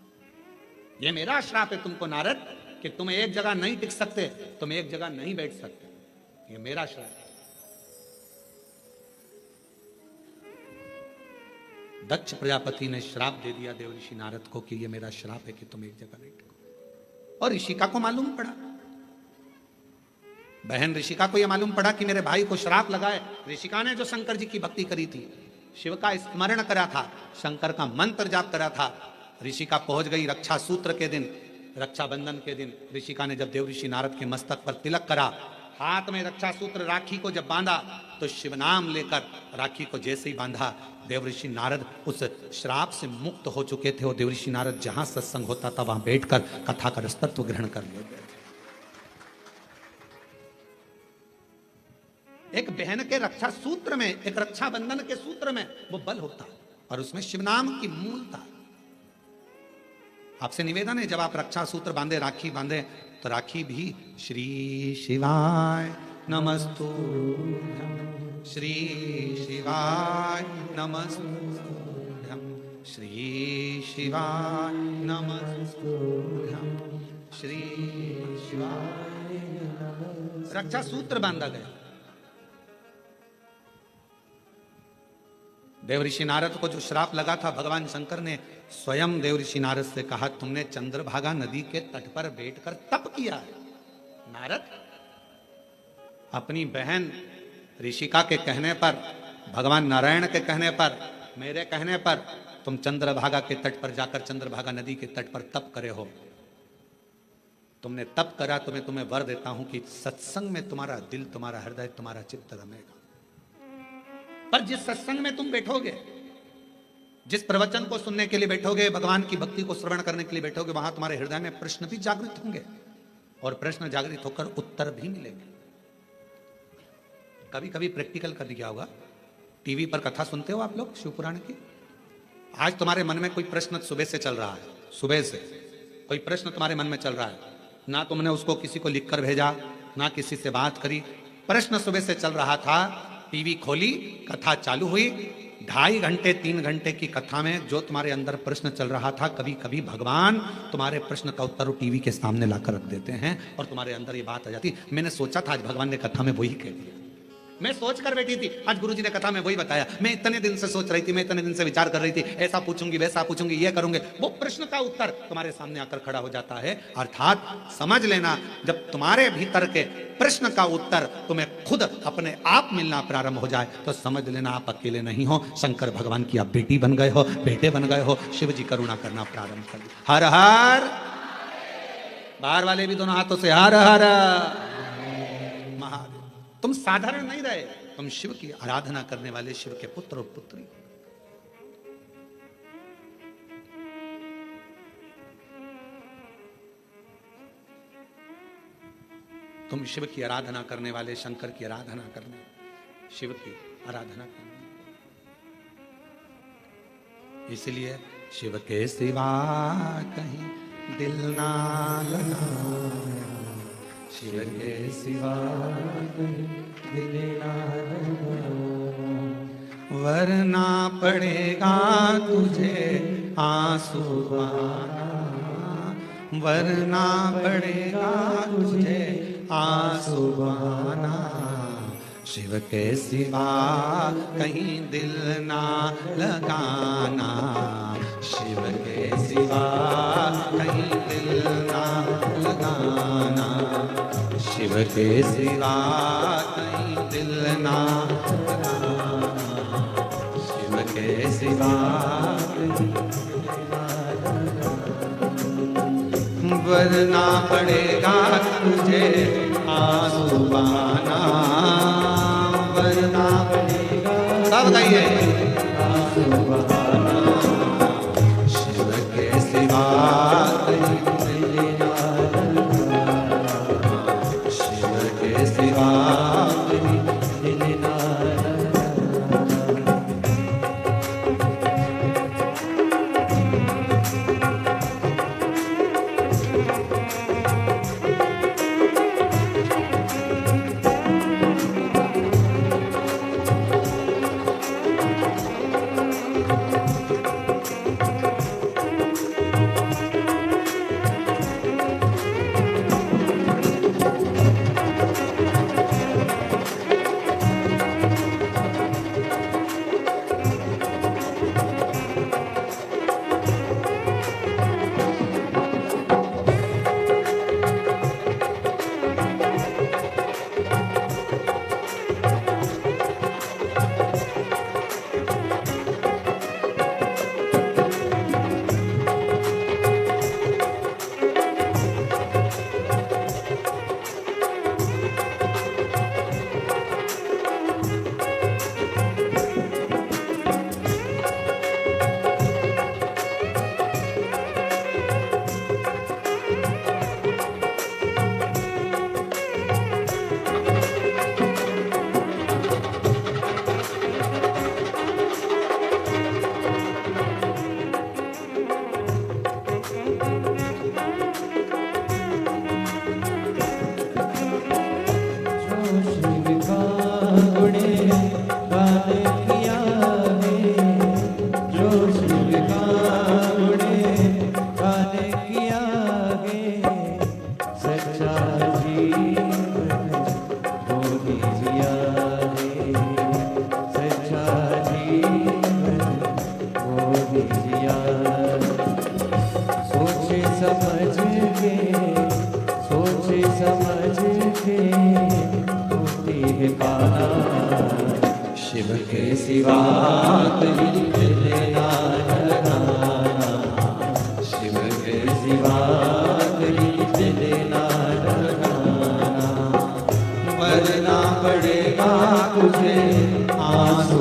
ये मेरा श्राप है तुमको नारद कि तुम एक जगह नहीं टिक सकते, तुम एक जगह नहीं बैठ सकते। ये मेरा श्राप है। दक्ष प्रजापति ने श्राप दे दिया देवऋषि नारद को कि ये मेरा श्राप है कि तुम एक जगह नहीं टिको। और ऋषिका को मालूम पड़ा, बहन ऋषिका को यह मालूम पड़ा कि मेरे भाई को श्राप लगा है। ऋषिका ने जो शंकर जी की भक्ति करी थी, शिव का स्मरण करा था, शंकर का मंत्र जाप करा था। ऋषिका पहुंच गई रक्षा सूत्र के दिन, रक्षाबंधन के दिन। ऋषिका ने जब देवऋषि नारद के मस्तक पर तिलक करा, हाथ में रक्षा सूत्र राखी को जब बांधा, तो शिव नाम लेकर राखी को जैसे ही बांधा, देवऋषि नारद उस श्राप से मुक्त हो चुके थे। और देवऋषि नारद जहां सत्संग होता था वहां बैठकर कथा का रसतत्व ग्रहण कर लेते थे। एक बहन के रक्षा सूत्र में, एक रक्षाबंधन के सूत्र में वो बल होता और उसमें शिवनाम की मूलता। आपसे निवेदन है, जब आप रक्षा सूत्र बांधे, राखी बांधे, तो राखी भी श्री शिवाय नमस्तुभ्यं, श्री शिवाय नमस्तुभ्यं, श्री शिवाय नमस्तुभ्यं, श्री शिवाय नमस्तुभ्यं। रक्षा सूत्र बांधा गया। देवऋषि नारद को जो श्राप लगा था, भगवान शंकर ने स्वयं देवऋषि नारद से कहा, तुमने चंद्रभागा नदी के तट पर बैठकर तप किया है। नारद, अपनी बहन ऋषिका के कहने पर, भगवान नारायण के कहने पर, मेरे कहने पर तुम चंद्रभागा के तट पर जाकर चंद्रभागा नदी के तट पर तप करे हो। तुमने तप करा तो मैं तुम्हें वर देता हूं कि सत्संग में तुम्हारा दिल, तुम्हारा हृदय, तुम्हारा चित्त रमेगा। पर जिस सत्संग में तुम बैठोगे, जिस प्रवचन को सुनने के लिए बैठोगे, भगवान की भक्ति को श्रवण करने के लिए बैठोगे, वहां तुम्हारे हृदय में प्रश्न भी जागृत होंगे और प्रश्न जागृत होकर उत्तर भी मिलेंगे। कभी कभी प्रैक्टिकल कर दिया होगा, टीवी पर कथा सुनते हो आप लोग शिव पुराण की। आज तुम्हारे मन में कोई प्रश्न सुबह से चल रहा है, सुबह से कोई प्रश्न तुम्हारे मन में चल रहा है, ना तुमने उसको किसी को लिखकर भेजा, ना किसी से बात करी, प्रश्न सुबह से चल रहा था, टीवी खोली, कथा चालू हुई, 2.5 घंटे 3 घंटे की कथा में जो तुम्हारे अंदर प्रश्न चल रहा था, कभी कभी भगवान तुम्हारे प्रश्न का उत्तर टीवी के सामने लाकर रख देते हैं और तुम्हारे अंदर ये बात आ जाती, मैंने सोचा था आज भगवान ने कथा में वही कह दिया, मैं सोच कर बैठी थी, आज गुरुजी ने कथा में वही बताया, मैं इतने दिन से सोच रही थी, मैं इतने दिन से विचार कर रही थी, ऐसा पूछूंगी, वैसा पूछूंगी, ये करूंगे, वो प्रश्न का उत्तर तुम्हारे सामने आकर खड़ा हो जाता है। अर्थात समझ लेना, जब तुम्हारे भीतर के प्रश्न का उत्तर तुम्हें खुद अपने आप मिलना प्रारंभ हो जाए तो समझ लेना आप अकेले नहीं हो, शंकर भगवान की आप बेटी बन गए हो, बेटे बन गए हो, शिव जी करुणा करना प्रारंभ कर दिया। हर हर, बाहर वाले भी दोनों हाथों से हर हर महादेव। तुम साधारण नहीं रहे, तुम शिव की आराधना करने वाले शिव के पुत्र और पुत्री। तुम शिव की आराधना करने वाले, शंकर की आराधना करने, शिव की आराधना करने। इसलिए शिव के सिवा कहीं दिल ना लगा, शिव के सिवा कहीं दिल ना लगा, वरना पड़ेगा तुझे आंसू बहाना, वरना पड़ेगा तुझे आंसू बहाना, शिव के सिवा कहीं दिल ना लगाना, शिव के सिवा कहीं दिल ना लगाना, शिव के सिवा कहीं दिल ना लगाना, शिव के सिवा वरना पड़ेगा तुझे आंसू बहाना, वरना पड़ेगा, सब बताइए, आंसू बहाना, शिव के सिवा कहीं दिल ना लगाना, शिव के सिवा कहीं दिल ना शिव के सिवा कहीं दिल ना लगाना, शिव के सिवा कहीं दिल ना लगाना, वरना पड़ेगा तुझे आंसू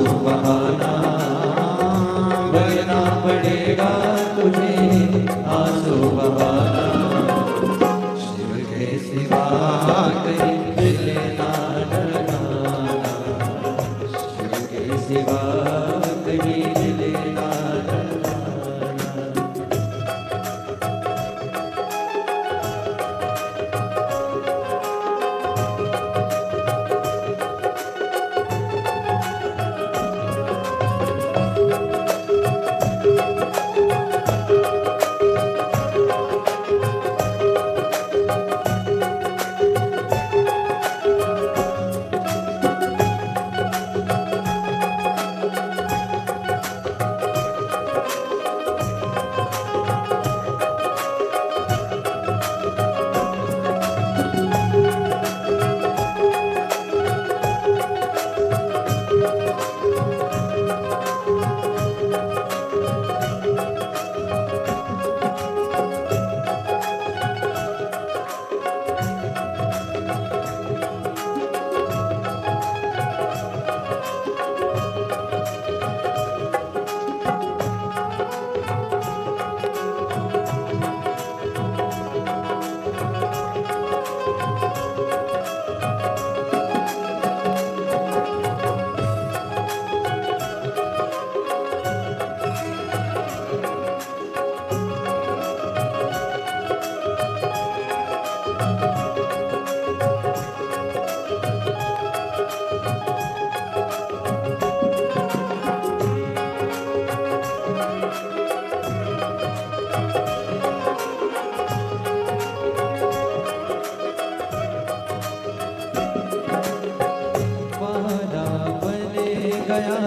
गया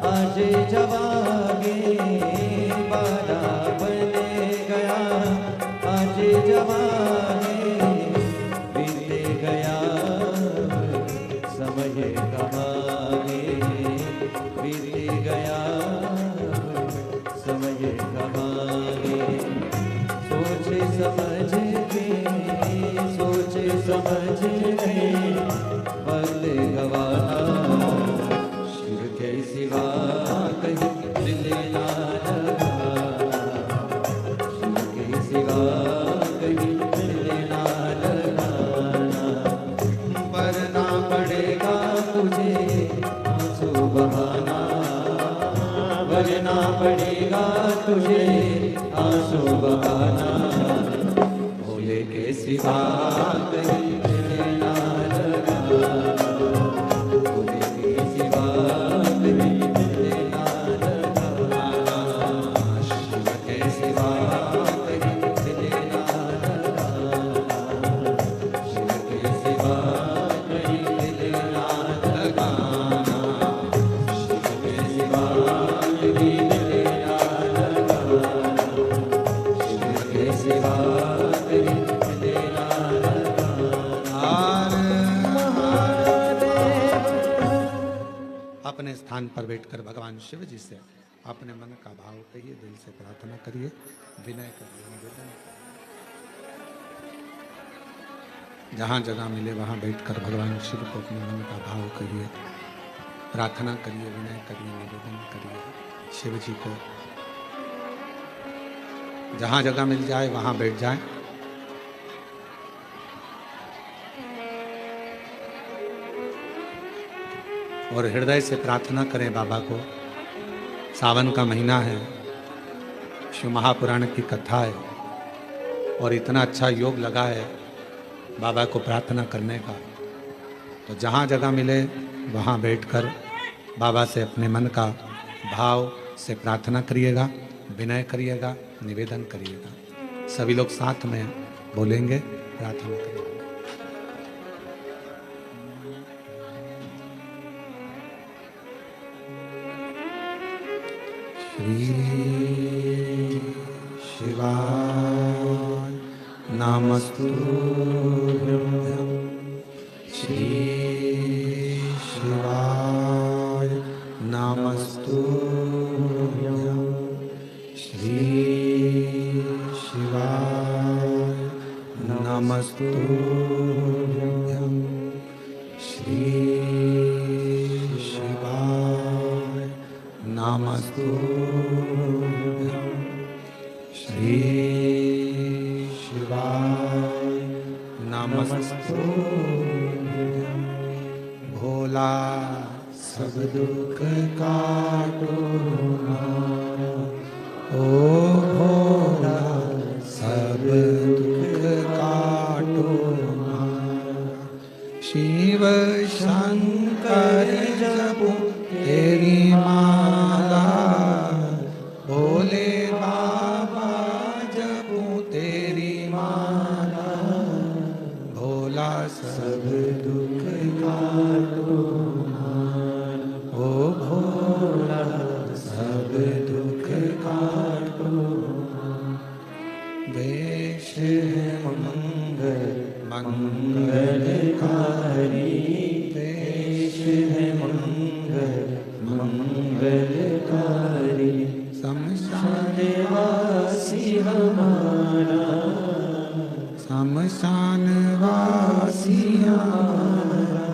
आज जवागे, बाला बन गया आज जवागे, बीते गया समय कमागे, बीते गया समय कमागे। सोचे समझ के, सोचे समझ के पल गवाना, शिव के सिवा कहीं दिल ना लगाना, शिव के सिवा कहीं दिल ना लगाना। वरना पड़ेगा तुझे आंसू बहाना, वरना पड़ेगा तुझे आंसू बहाना। भोले के सिवा कहीं दिल ना लगाना, भोले के सिवा कहीं दिल ना लगाना, शिव के सिवा कहीं दिल ना लगाना, शिव के सिवा कहीं दिल ना लगाना, शिव के सिवा कहीं दिल ना लगाना, शिव के सिवा कहीं दिल ना लगाना। अपने स्थान पर बैठकर भगवान शिव जी से अपने मन का भाव कहिए, दिल से प्रार्थना करिए, विनय करिए, निवेदन करिए। जहाँ जगह मिले वहाँ बैठकर भगवान शिव को अपने मन का भाव कहिए, प्रार्थना करिए, विनय करिए, निवेदन करिए शिव जी को। जहाँ जगह मिल जाए वहाँ बैठ जाए। और हृदय से प्रार्थना करें बाबा को। सावन का महीना है, शिव महापुराण की कथा है और इतना अच्छा योग लगा है बाबा को प्रार्थना करने का। तो जहाँ जगह मिले वहाँ बैठकर बाबा से अपने मन का भाव से प्रार्थना करिएगा, विनय करिएगा, निवेदन करिएगा। सभी लोग साथ में बोलेंगे, प्रार्थना करिएगा। श्री शिवाय नमस्तुभ्यं, श्री शिवाय नमस्तुभ्यं, श्री शिवाय नमस्तुभ्यं, श्री शिवाय नमस्तुभ्यं, श्री शिवाय नमस्तुभ्यं। भोला सब दुख काटो हमारा, ओ भोला सब दुख काटो हमारा। शिव शंकर जपो तेरी माला, भोले बाबा जपो तेरी माला। भोला सब दुख काटो हमारा, ओ भोला सब दुख काटो। देश है मंगल मंगलकारी, देश है मंगल मंगलकारी। शमशान वासी हमारा, शमशान वासी हमारा।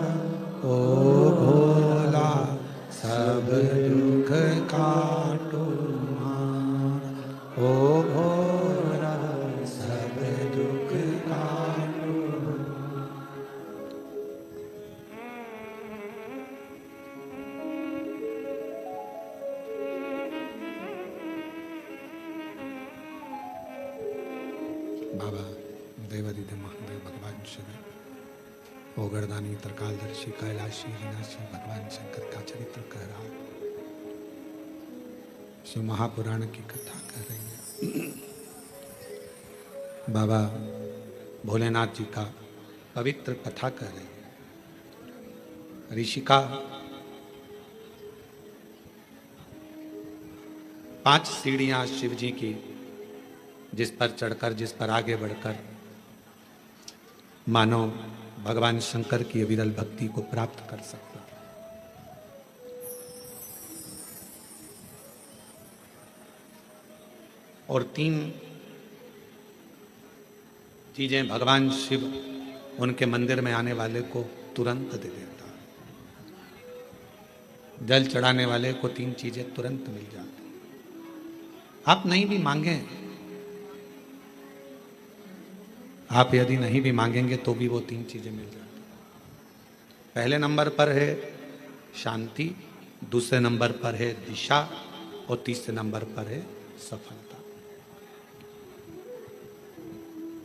ओ भोला सब दुख काटो हमारा, ओ भोला सब दुख काटो। बाबा देवादिदेव महादेव भगवान शिव, ओगरदानी त्रिकालदर्शी कैलाशी विनाशी भगवान शंकर का चरित्र कह रहा है। शिव महापुराण की कथा कह रही है। बाबा भोलेनाथ जी का पवित्र कथा कह रही है। ऋषिका 5 सीढ़ियां शिव जी की, जिस पर चढ़कर, जिस पर आगे बढ़कर मानव भगवान शंकर की विरल भक्ति को प्राप्त कर सकता है। और 3 चीजें भगवान शिव उनके मंदिर में आने वाले को तुरंत दे देता है। जल चढ़ाने वाले को 3 चीजें तुरंत मिल जाती। आप नहीं भी मांगे, आप यदि नहीं भी मांगेंगे तो भी वो 3 चीजें मिल जाती। पहले नंबर पर है शांति, दूसरे नंबर पर है दिशा और तीसरे नंबर पर है सफलता।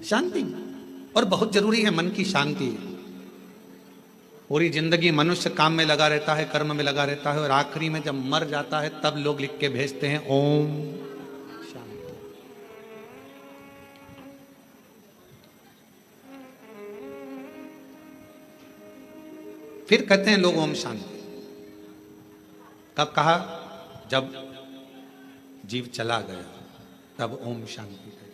शांति, और बहुत जरूरी है मन की शांति। पूरी जिंदगी मनुष्य काम में लगा रहता है, कर्म में लगा रहता है, और आखिरी में जब मर जाता है तब लोग लिख के भेजते हैं ओम शांति। फिर कहते हैं लोग ओम शांति। कब कहा? जब जीव चला गया तब ओम शांति कही,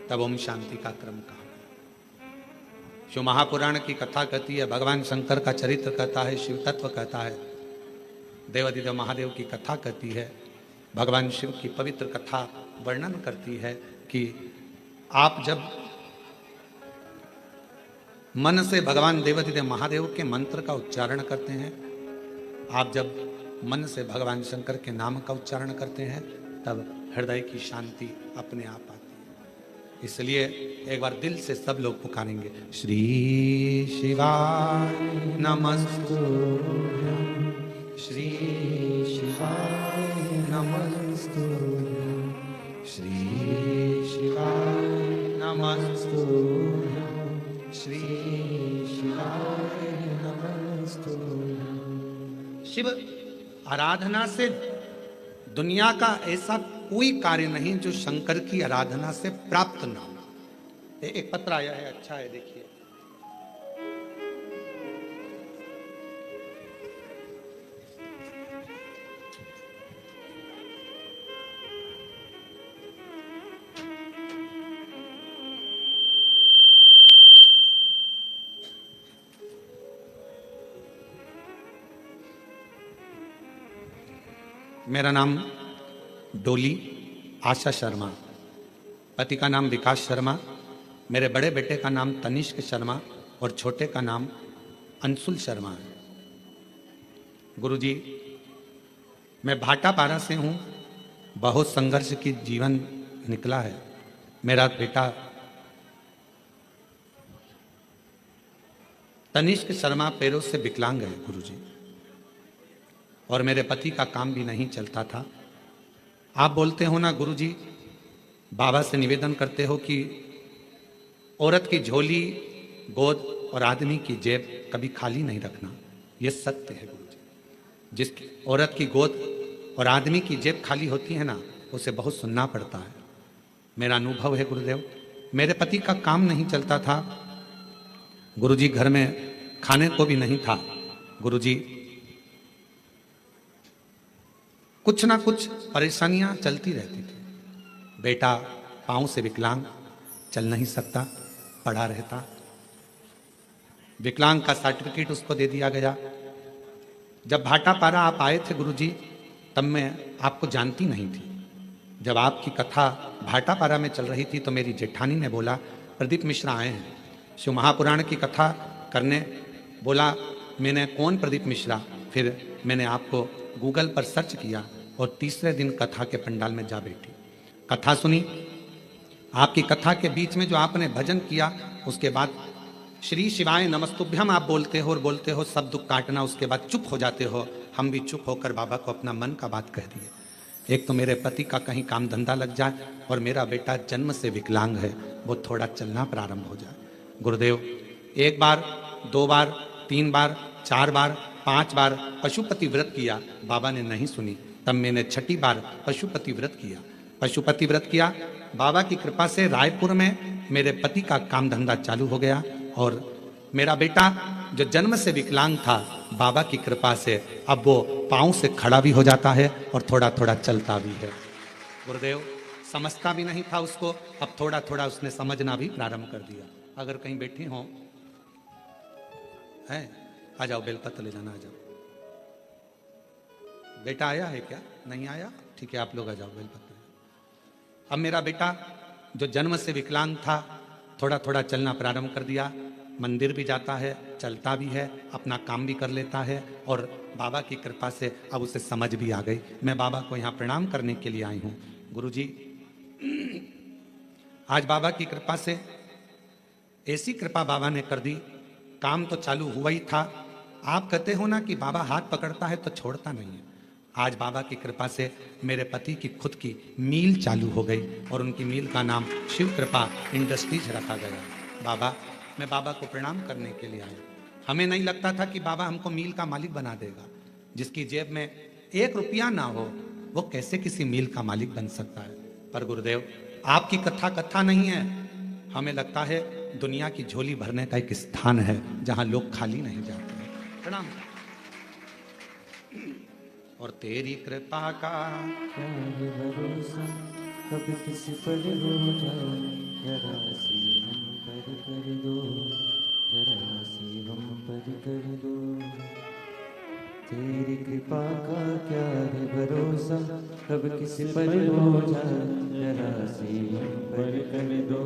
तब ओम शांति का क्रम कहा। शिव महापुराण की कथा कहती है, भगवान शंकर का चरित्र कहता है, शिव तत्व कहता है, देवादिदेव महादेव की कथा कहती है, भगवान शिव की पवित्र कथा वर्णन करती है कि आप जब मन से भगवान देवादिदेव महादेव के मंत्र का उच्चारण करते हैं, आप जब मन से भगवान शंकर के नाम का उच्चारण करते हैं, तब हृदय की शांति अपने आप आती है। इसलिए एक बार दिल से सब लोग पुकारेंगे, श्री शिवाय नमस्तुभ्यं, श्री शिवाय नमस्तुभ्यं, श्री शिवाय नमस्तुभ्यं, श्री शिवाय नमस्तुभ्यं। शिव आराधना से दुनिया का ऐसा कोई कार्य नहीं जो शंकर की आराधना से प्राप्त ना हो। एक पत्र आया है, अच्छा है, देखिए। मेरा नाम डोली आशा शर्मा, पति का नाम विकास शर्मा, मेरे बड़े बेटे का नाम तनिष्क शर्मा और छोटे का नाम अंशुल शर्मा है। गुरुजी, मैं भाटापारा से हूँ। बहुत संघर्ष की जीवन निकला है। मेरा बेटा तनिष्क शर्मा पैरों से विकलांग है गुरुजी, और मेरे पति का काम भी नहीं चलता था। आप बोलते हो ना गुरुजी, बाबा से निवेदन करते हो कि औरत की झोली, गोद और आदमी की जेब कभी खाली नहीं रखना। ये सत्य है गुरुजी। जिस औरत की गोद और आदमी की जेब खाली होती है ना, उसे बहुत सुनना पड़ता है। मेरा अनुभव है गुरुदेव। मेरे पति का काम नहीं चलता था गुरुजी, घर में खाने को भी नहीं था गुरुजी। कुछ ना कुछ परेशानियां चलती रहती थी। बेटा पांव से विकलांग, चल नहीं सकता, पड़ा रहता। विकलांग का सर्टिफिकेट उसको दे दिया गया। जब भाटापारा आप आए थे गुरुजी, तब मैं आपको जानती नहीं थी। जब आपकी कथा भाटापारा में चल रही थी तो मेरी जेठानी ने बोला, प्रदीप मिश्रा आए हैं शिव महापुराण की कथा करने। बोला, मैंने कौन प्रदीप मिश्रा? फिर मैंने आपको गूगल पर सर्च किया और तीसरे दिन कथा के पंडाल में जा बैठी। कथा सुनी। आपकी कथा के बीच में जो आपने भजन किया, उसके बाद श्री शिवाय नमस्तुभ्यम आप बोलते हो और बोलते हो सब दुख काटना, उसके बाद चुप हो जाते हो। हम भी चुप होकर बाबा को अपना मन का बात कह दिए। एक तो मेरे पति का कहीं काम धंधा लग जाए और मेरा बेटा जन्म से विकलांग है, वो थोड़ा चलना प्रारंभ हो जाए। गुरुदेव, 1 बार, 2 बार, 3 बार, 4 बार, 5 बार पशुपति व्रत किया, बाबा ने नहीं सुनी। तब मैंने 6ठी बार पशुपति व्रत किया। पशुपति व्रत किया, बाबा की कृपा से रायपुर में मेरे पति का काम धंधा चालू हो गया और मेरा बेटा जो जन्म से विकलांग था, बाबा की कृपा से अब वो पांव से खड़ा भी हो जाता है और थोड़ा थोड़ा चलता भी है। गुरुदेव समझता भी नहीं था उसको, अब थोड़ा थोड़ा उसने समझना भी प्रारंभ कर दिया। अगर कहीं बैठी हो है, आ जाओ बेलपत्र ले जाना, आ जाओ। बेटा आया है क्या? नहीं आया? ठीक है, आप लोग आ जाओ बेलपत्र। अब मेरा बेटा जो जन्म से विकलांग था, थोड़ा थोड़ा चलना प्रारंभ कर दिया, मंदिर भी जाता है, चलता भी है, अपना काम भी कर लेता है और बाबा की कृपा से अब उसे समझ भी आ गई। मैं बाबा को यहाँ प्रणाम करने के लिए आई हूँ। गुरुजी, आज बाबा की कृपा से ऐसी कृपा बाबा ने कर दी, काम तो चालू हुआ ही था। आप कहते हो ना कि बाबा हाथ पकड़ता है तो छोड़ता नहीं है। आज बाबा की कृपा से मेरे पति की खुद की मील चालू हो गई और उनकी मील का नाम शिव कृपा इंडस्ट्रीज रखा गया। बाबा, मैं बाबा को प्रणाम करने के लिए आया। हमें नहीं लगता था कि बाबा हमको मील का मालिक बना देगा। जिसकी जेब में 1 रुपया ना हो वो कैसे किसी मील का मालिक बन सकता है। पर गुरुदेव, आपकी कथा कथा नहीं है, हमें लगता है दुनिया की झोली भरने का एक स्थान है जहां लोग खाली नहीं जाते हैं। प्रणाम। और तेरी कृपा का क्या है भरोसा, कभी किसी पर हो जाए, जरा सी हम पर कर दो, जरा सी हम पर कर दो। तेरी कृपा का क्या है भरोसा, कब किसी पर हो जाए, जरा सी हम पर कर दो,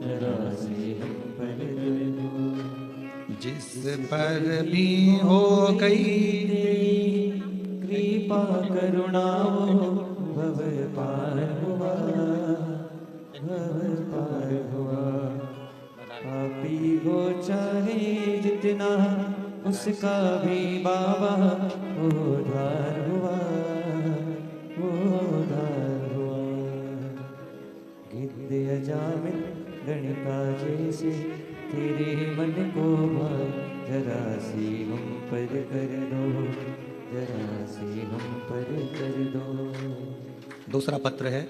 जरा सी हम पर कर दो। जिस पर भी हो गई कृपा करुणा भव पार हुआ, भव पार हुआ। पापी हो चाहे जितना, उसका भी बाबा उद्धार हुआ, उद्धार हुआ। गिद्ध अजामिल गणिका जैसे तेरे मन को भाए, जरा सी हम पर कर दो, जरा सी हम पर कर दो। दूसरा पत्र है,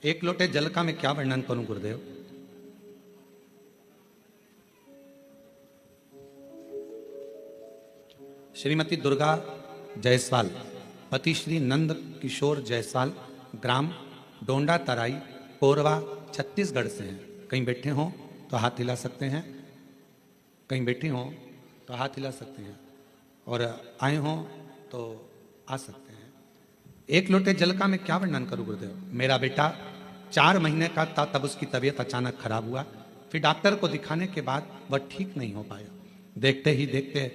एक लोटे जल का मैं क्या वर्णन करूं गुरुदेव। श्रीमती दुर्गा जायसवाल, पति श्री नंद किशोर जायसवाल, ग्राम डोंडा तराई, कोरवा, छत्तीसगढ़ से हैं। कहीं बैठे हों तो हाथ हिला सकते हैं, कहीं बैठी हों तो हाथ हिला सकते हैं, और आए हों तो आ सकते हैं। एक लोटे जल का मैं क्या वर्णन करूं गुरुदेव। मेरा बेटा 4 महीने का था तब उसकी तबीयत अचानक खराब हुआ। फिर डॉक्टर को दिखाने के बाद वह ठीक नहीं हो पाया। देखते ही देखते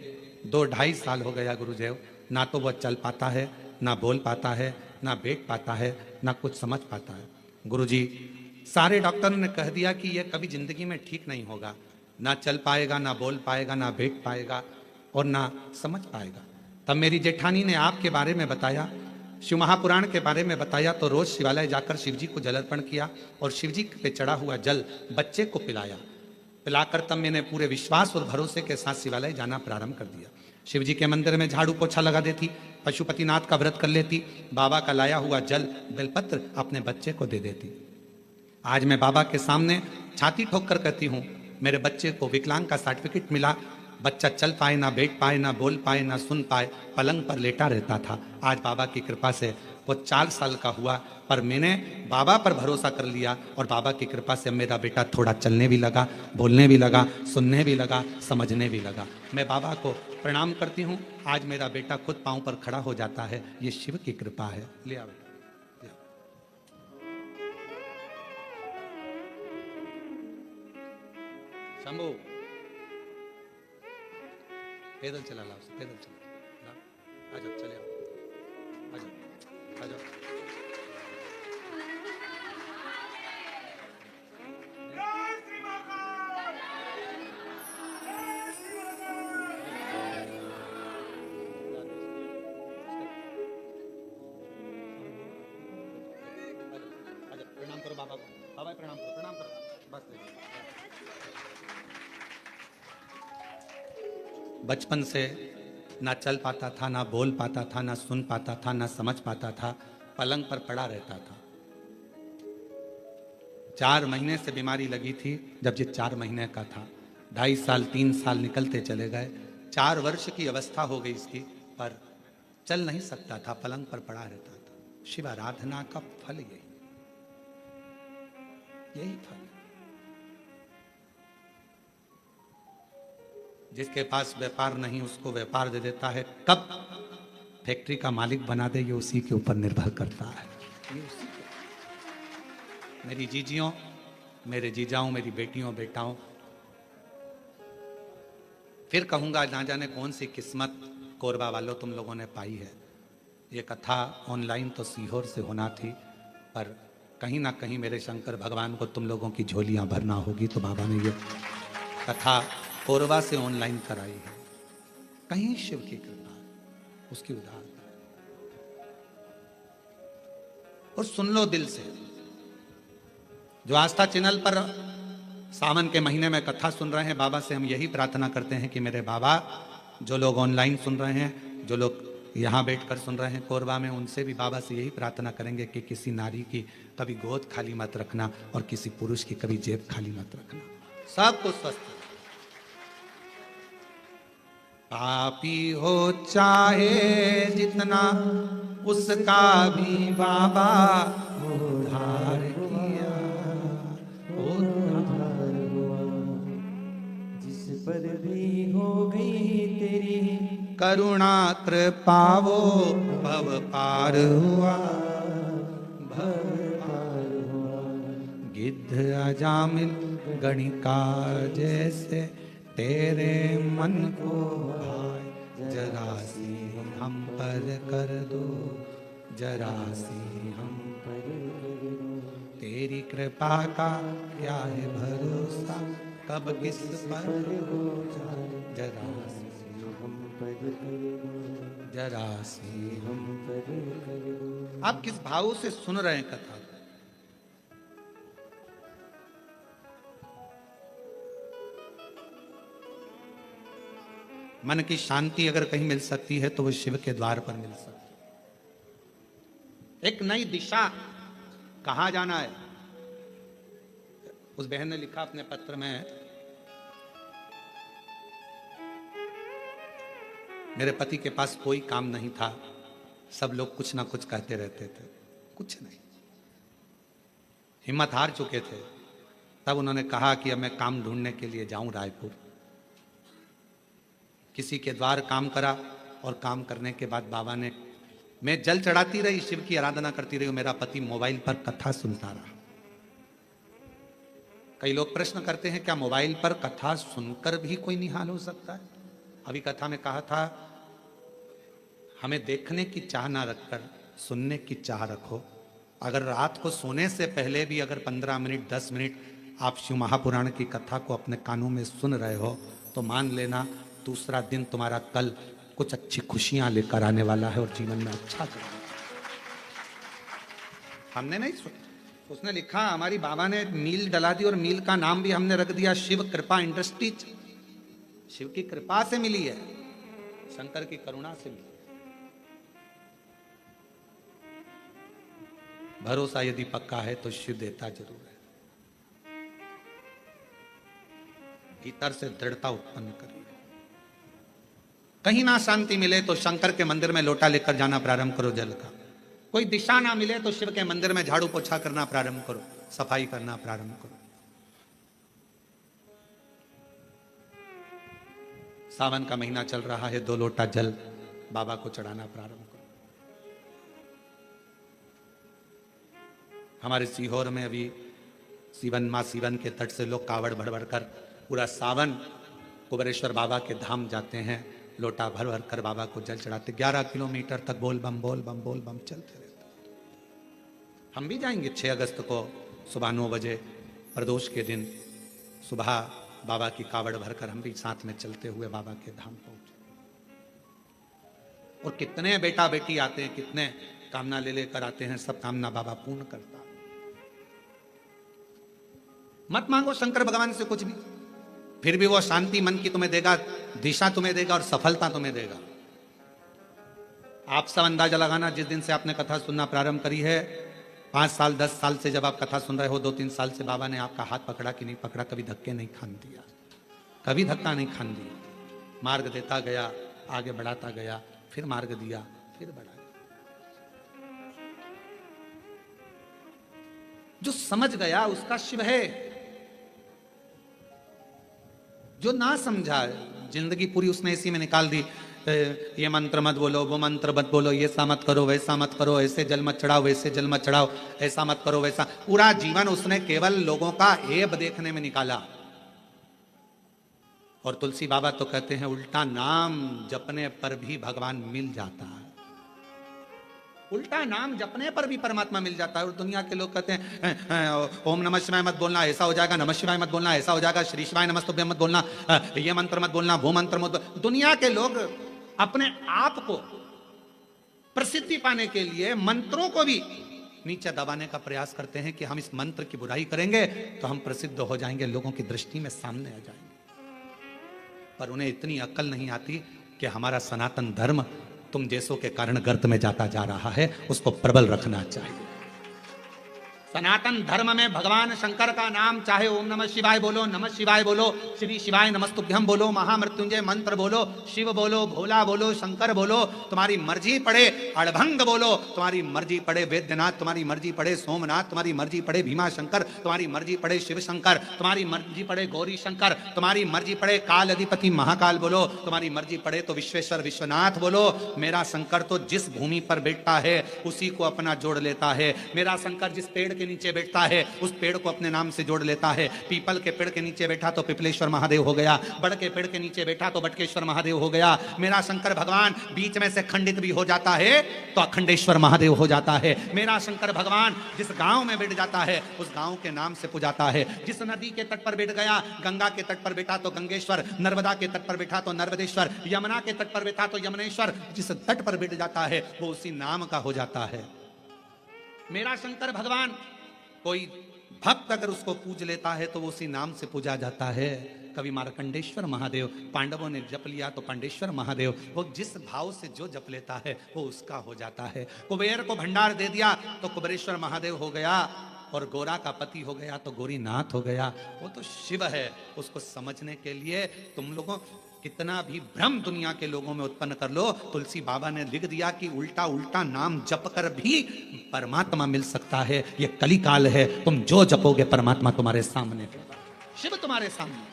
2-2.5 साल हो गया गुरुदेव। ना तो वह चल पाता है, ना बोल पाता है, ना बैठ पाता है, ना कुछ समझ पाता है। गुरुजी, सारे डॉक्टरों ने कह दिया कि यह कभी जिंदगी में ठीक नहीं होगा, ना चल पाएगा, ना बोल पाएगा, ना बैठ पाएगा और ना समझ पाएगा। तब मेरी जेठानी ने आपके बारे में बताया, शिव महापुराण के बारे में बताया, तो रोज शिवालय जाकर शिव जी को जल अर्पण किया और शिव जी पे चढ़ा हुआ जल बच्चे को पिलाया। पिलाकर तब मैंने पूरे विश्वास और भरोसे के साथ शिवालय जाना प्रारंभ कर दिया। शिव जी के मंदिर में झाड़ू पोछा लगा देती, पशुपतिनाथ का व्रत कर लेती, बाबा का लाया हुआ जल बेलपत्र अपने बच्चे को दे देती। आज मैं बाबा के सामने छाती ठोक कर कहती हूँ, मेरे बच्चे को विकलांग का सर्टिफिकेट मिला। बच्चा चल पाए, ना बैठ पाए, ना बोल पाए, ना सुन पाए, पलंग पर लेटा रहता था। आज बाबा की कृपा से वो 4 साल का हुआ, पर मैंने बाबा पर भरोसा कर लिया और बाबा की कृपा से मेरा बेटा थोड़ा चलने भी लगा, बोलने भी लगा, सुनने भी लगा, समझने भी लगा। मैं बाबा को प्रणाम करती हूँ। आज मेरा बेटा खुद पाँव पर खड़ा हो जाता है, ये शिव की कृपा है। ले आओ बेटा, ले आओ। शंभू, पैदल चला लाओ, पैदल चला लाओ। आ जाओ, चले आओ, आ जाओ, आ जाओ। प्रणाम करो बाबा को, बाबा प्रणाम करो, प्रणाम करो, बस। बचपन से ना चल पाता था, ना बोल पाता था, ना सुन पाता था, ना समझ पाता था, पलंग पर पड़ा रहता था। 4 महीने से बीमारी लगी थी, जब ये 4 महीने का था। 2.5 साल 3 साल निकलते चले गए, 4 वर्ष की अवस्था हो गई इसकी, पर चल नहीं सकता था, पलंग पर पड़ा रहता था। शिव आराधना का फल यही फल। जिसके पास व्यापार नहीं उसको व्यापार दे देता है, कब फैक्ट्री का मालिक बना दे ये उसी के ऊपर निर्भर करता है। ये उसी के। मेरी जीजियों, मेरे जीजाओं, मेरी बेटियों बेटाओं, फिर कहूंगा ना जाने कौन सी किस्मत कोरबा वालों तुम लोगों ने पाई है। ये कथा ऑनलाइन तो सीहोर से होना थी, पर कहीं ना कहीं मेरे शंकर भगवान को तुम लोगों की झोलियां भरना होगी, तो बाबा ने ये कथा कोरबा से ऑनलाइन कराई है। कहीं शिव की कृपा, उसकी उदारता। और सुन लो दिल से, जो आस्था चैनल पर सावन के महीने में कथा सुन रहे हैं, बाबा से हम यही प्रार्थना करते हैं कि मेरे बाबा, जो लोग ऑनलाइन सुन रहे हैं, जो लोग यहाँ बैठकर सुन रहे हैं कोरबा में, उनसे भी बाबा से यही प्रार्थना करेंगे कि किसी नारी की कभी गोद खाली मत रखना और किसी पुरुष की कभी जेब खाली मत रखना। सबको स्वस्थ। पापी हो चाहे जितना, उसका भी बाबा उद्धार किया, उद्धार हुआ। जिस पर भी हो गई तेरी करुणा कृपा वो भव पार हुआ, भव पार हुआ। गिद्ध अजामिल गणिका जैसे तेरे मन को भाई, जरा सी हम पर कर दो, जरा सी हम पर कर दो। तेरी कृपा का क्या है भरोसा, कब किस पर हो जाए, जरा सी हम पर कर दो, जरा सी हम पर कर दो। आप किस भाव से सुन रहे हैं कथा? मन की शांति अगर कहीं मिल सकती है तो वो शिव के द्वार पर मिल सकती है। एक नई दिशा, कहां जाना है। उस बहन ने लिखा अपने पत्र में, मेरे पति के पास कोई काम नहीं था, सब लोग कुछ ना कुछ कहते रहते थे, कुछ नहीं, हिम्मत हार चुके थे। तब उन्होंने कहा कि अब मैं काम ढूंढने के लिए जाऊं रायपुर। किसी के द्वार काम करा और काम करने के बाद बाबा ने, मैं जल चढ़ाती रही, शिव की आराधना करती रही, मेरा पति मोबाइल पर कथा सुनता रहा। कई लोग प्रश्न करते हैं क्या मोबाइल पर कथा सुनकर भी कोई निहाल हो सकता है? अभी कथा में कहा था, हमें देखने की चाह ना रखकर सुनने की चाह रखो। अगर रात को सोने से पहले भी अगर 15 मिनट 10 मिनट आप शिव महापुराण की कथा को अपने कानों में सुन रहे हो, तो मान लेना दूसरा दिन तुम्हारा कल कुछ अच्छी खुशियां लेकर आने वाला है और जीवन में अच्छा करेगा। हमने नहीं सुना, उसने लिखा, हमारी बाबा ने मील डला दी और मील का नाम भी हमने रख दिया शिव कृपा इंडस्ट्रीज। शिव की कृपा से मिली है, शंकर की करुणा से मिली। भरोसा यदि पक्का है तो शिव देता जरूर है। भीतर से दृढ़ता उत्पन्न करिए। कहीं ना शांति मिले तो शंकर के मंदिर में लोटा लेकर जाना प्रारंभ करो जल का। कोई दिशा ना मिले तो शिव के मंदिर में झाड़ू पोछा करना प्रारंभ करो, सफाई करना प्रारंभ करो। सावन का महीना चल रहा है, 2 लोटा जल बाबा को चढ़ाना प्रारंभ करो। हमारे सीहोर में अभी सीवन माँ सीवन के तट से लोग कावड़ भर भर कर पूरा सावन कुबेरेश्वर बाबा के धाम जाते हैं, लोटा भर भर कर बाबा को जल चढ़ाते। 11 किलोमीटर तक बोल बम बोल बम बोल बम चलते रहते। हम भी जाएंगे 6 अगस्त को सुबह 9 बजे प्रदोष के दिन सुबह बाबा की कावड़ भरकर हम भी साथ में चलते हुए बाबा के धाम पहुंचे। और कितने बेटा बेटी आते हैं, कितने कामना ले लेकर आते हैं, सब कामना बाबा पूर्ण करता। मत मांगो शंकर भगवान से कुछ भी, फिर भी वो शांति मन की तुम्हें देगा, दिशा तुम्हें देगा और सफलता तुम्हें देगा। आप सब अंदाजा लगाना, जिस दिन से आपने कथा सुनना प्रारंभ करी है, 5 साल 10 साल से जब आप कथा सुन रहे हो, 2-3 साल से बाबा ने आपका हाथ पकड़ा कि नहीं पकड़ा, कभी धक्के नहीं खान दिया, कभी धक्का नहीं खान दिया, मार्ग देता गया, आगे बढ़ाता गया, फिर मार्ग दिया, फिर बढ़ा। जो समझ गया उसका शिव है, जो ना समझा जिंदगी पूरी उसने इसी में निकाल दी। ये मंत्र मत बोलो, वो मंत्र मत बोलो, ये सा मत करो, वैसा मत करो, ऐसे जल मत चढ़ाओ, वैसे जल मत चढ़ाओ, ऐसा मत करो, वैसा। पूरा जीवन उसने केवल लोगों का ऐब देखने में निकाला। और तुलसी बाबा तो कहते हैं उल्टा नाम जपने पर भी भगवान मिल जाता है, उल्टा नाम जपने पर भी परमात्मा मिल जाता है। और दुनिया के लोग कहते हैं ओम नमः शिवाय मत बोलना, ऐसा हो जाएगा, नमः शिवाय मत बोलना, ऐसा हो जाएगा, श्री शिवाय नमस्तुभ्यं मत बोलना, ये मंत्र मत बोलना, वो मंत्र मत। दुनिया के लोग अपने आप को प्रसिद्धि पाने के लिए मंत्रों को भी नीचे दबाने का प्रयास करते हैं कि हम इस मंत्र की बुराई करेंगे तो हम प्रसिद्ध हो जाएंगे, लोगों की दृष्टि में सामने आ जाएंगे। पर उन्हें इतनी अक्ल नहीं आती कि हमारा सनातन धर्म तुम जैसों के कारण गर्त में जाता जा रहा है, उसको प्रबल रखना चाहिए। सनातन धर्म में भगवान शंकर का नाम चाहे ओम नमः शिवाय बोलो, नमः शिवाय बोलो, श्री शिवाय नमस्तुभ्यं बोलो, महामृत्युंजय मंत्र बोलो, शिव बोलो, भोला बोलो, शंकर बोलो, तुम्हारी मर्जी पड़े, अड़भंग बोलो, तुम्हारी मर्जी पड़े, वैद्यनाथ तुम्हारी मर्जी पड़े, सोमनाथ तुम्हारी मर्जी पड़े, भीमा शंकर तुम्हारी मर्जी पड़े, शिव शंकर तुम्हारी मर्जी पड़े, गौरी शंकर तुम्हारी मर्जी पड़े, काल अधिपति महाकाल बोलो, तुम्हारी मर्जी पड़े तो विश्वेश्वर विश्वनाथ बोलो। मेरा शंकर तो जिस भूमि पर बैठता है उसी को अपना जोड़ लेता है। मेरा शंकर जिस पेड़ के नीचे बैठता है उस पेड़ को अपने नाम से जोड़ लेता है। पीपल के पेड़ के नीचे बैठा तो पिपलेश्वर महादेव हो गया, बड़ के पेड़ के नीचे बैठा तो बटकेश्वर महादेव हो गया। मेरा शंकर भगवान बीच में से खंडित भी हो जाता है तो अखंडेश्वर महादेव हो जाता है। मेरा शंकर भगवान जिस गांव में बैठ जाता है उस गांव के नाम से पुजाता है। जिस नदी के तट पर बैठ गया, गंगा के तट पर बैठा तो गंगेश्वर, नर्मदा के तट पर बैठा तो नर्मदेश्वर, यमुना के तट पर बैठा तो यमुनेश्वर। जिस तट पर बैठ जाता है वो उसी नाम का हो जाता है। मेरा शंकर भगवान कोई भक्त अगर उसको पूज लेता है तो वो उसी नाम से पूजा जाता है। कभी मार्कंडेश्वर महादेव, पांडवों ने जप लिया तो पांडेश्वर महादेव, वो जिस भाव से जो जप लेता है वो उसका हो जाता है। कुबेर को भंडार दे दिया तो कुबेरेश्वर महादेव हो गया, और गोरा का पति हो गया तो गोरीनाथ हो गया। वो तो शिव है। उसको समझने के लिए तुम लोगों कितना भी भ्रम दुनिया के लोगों में उत्पन्न कर लो, तुलसी बाबा ने लिख दिया कि उल्टा उल्टा नाम जप कर भी परमात्मा मिल सकता है। ये कलिकाल है, तुम जो जपोगे परमात्मा तुम्हारे सामने, शिव तुम्हारे सामने।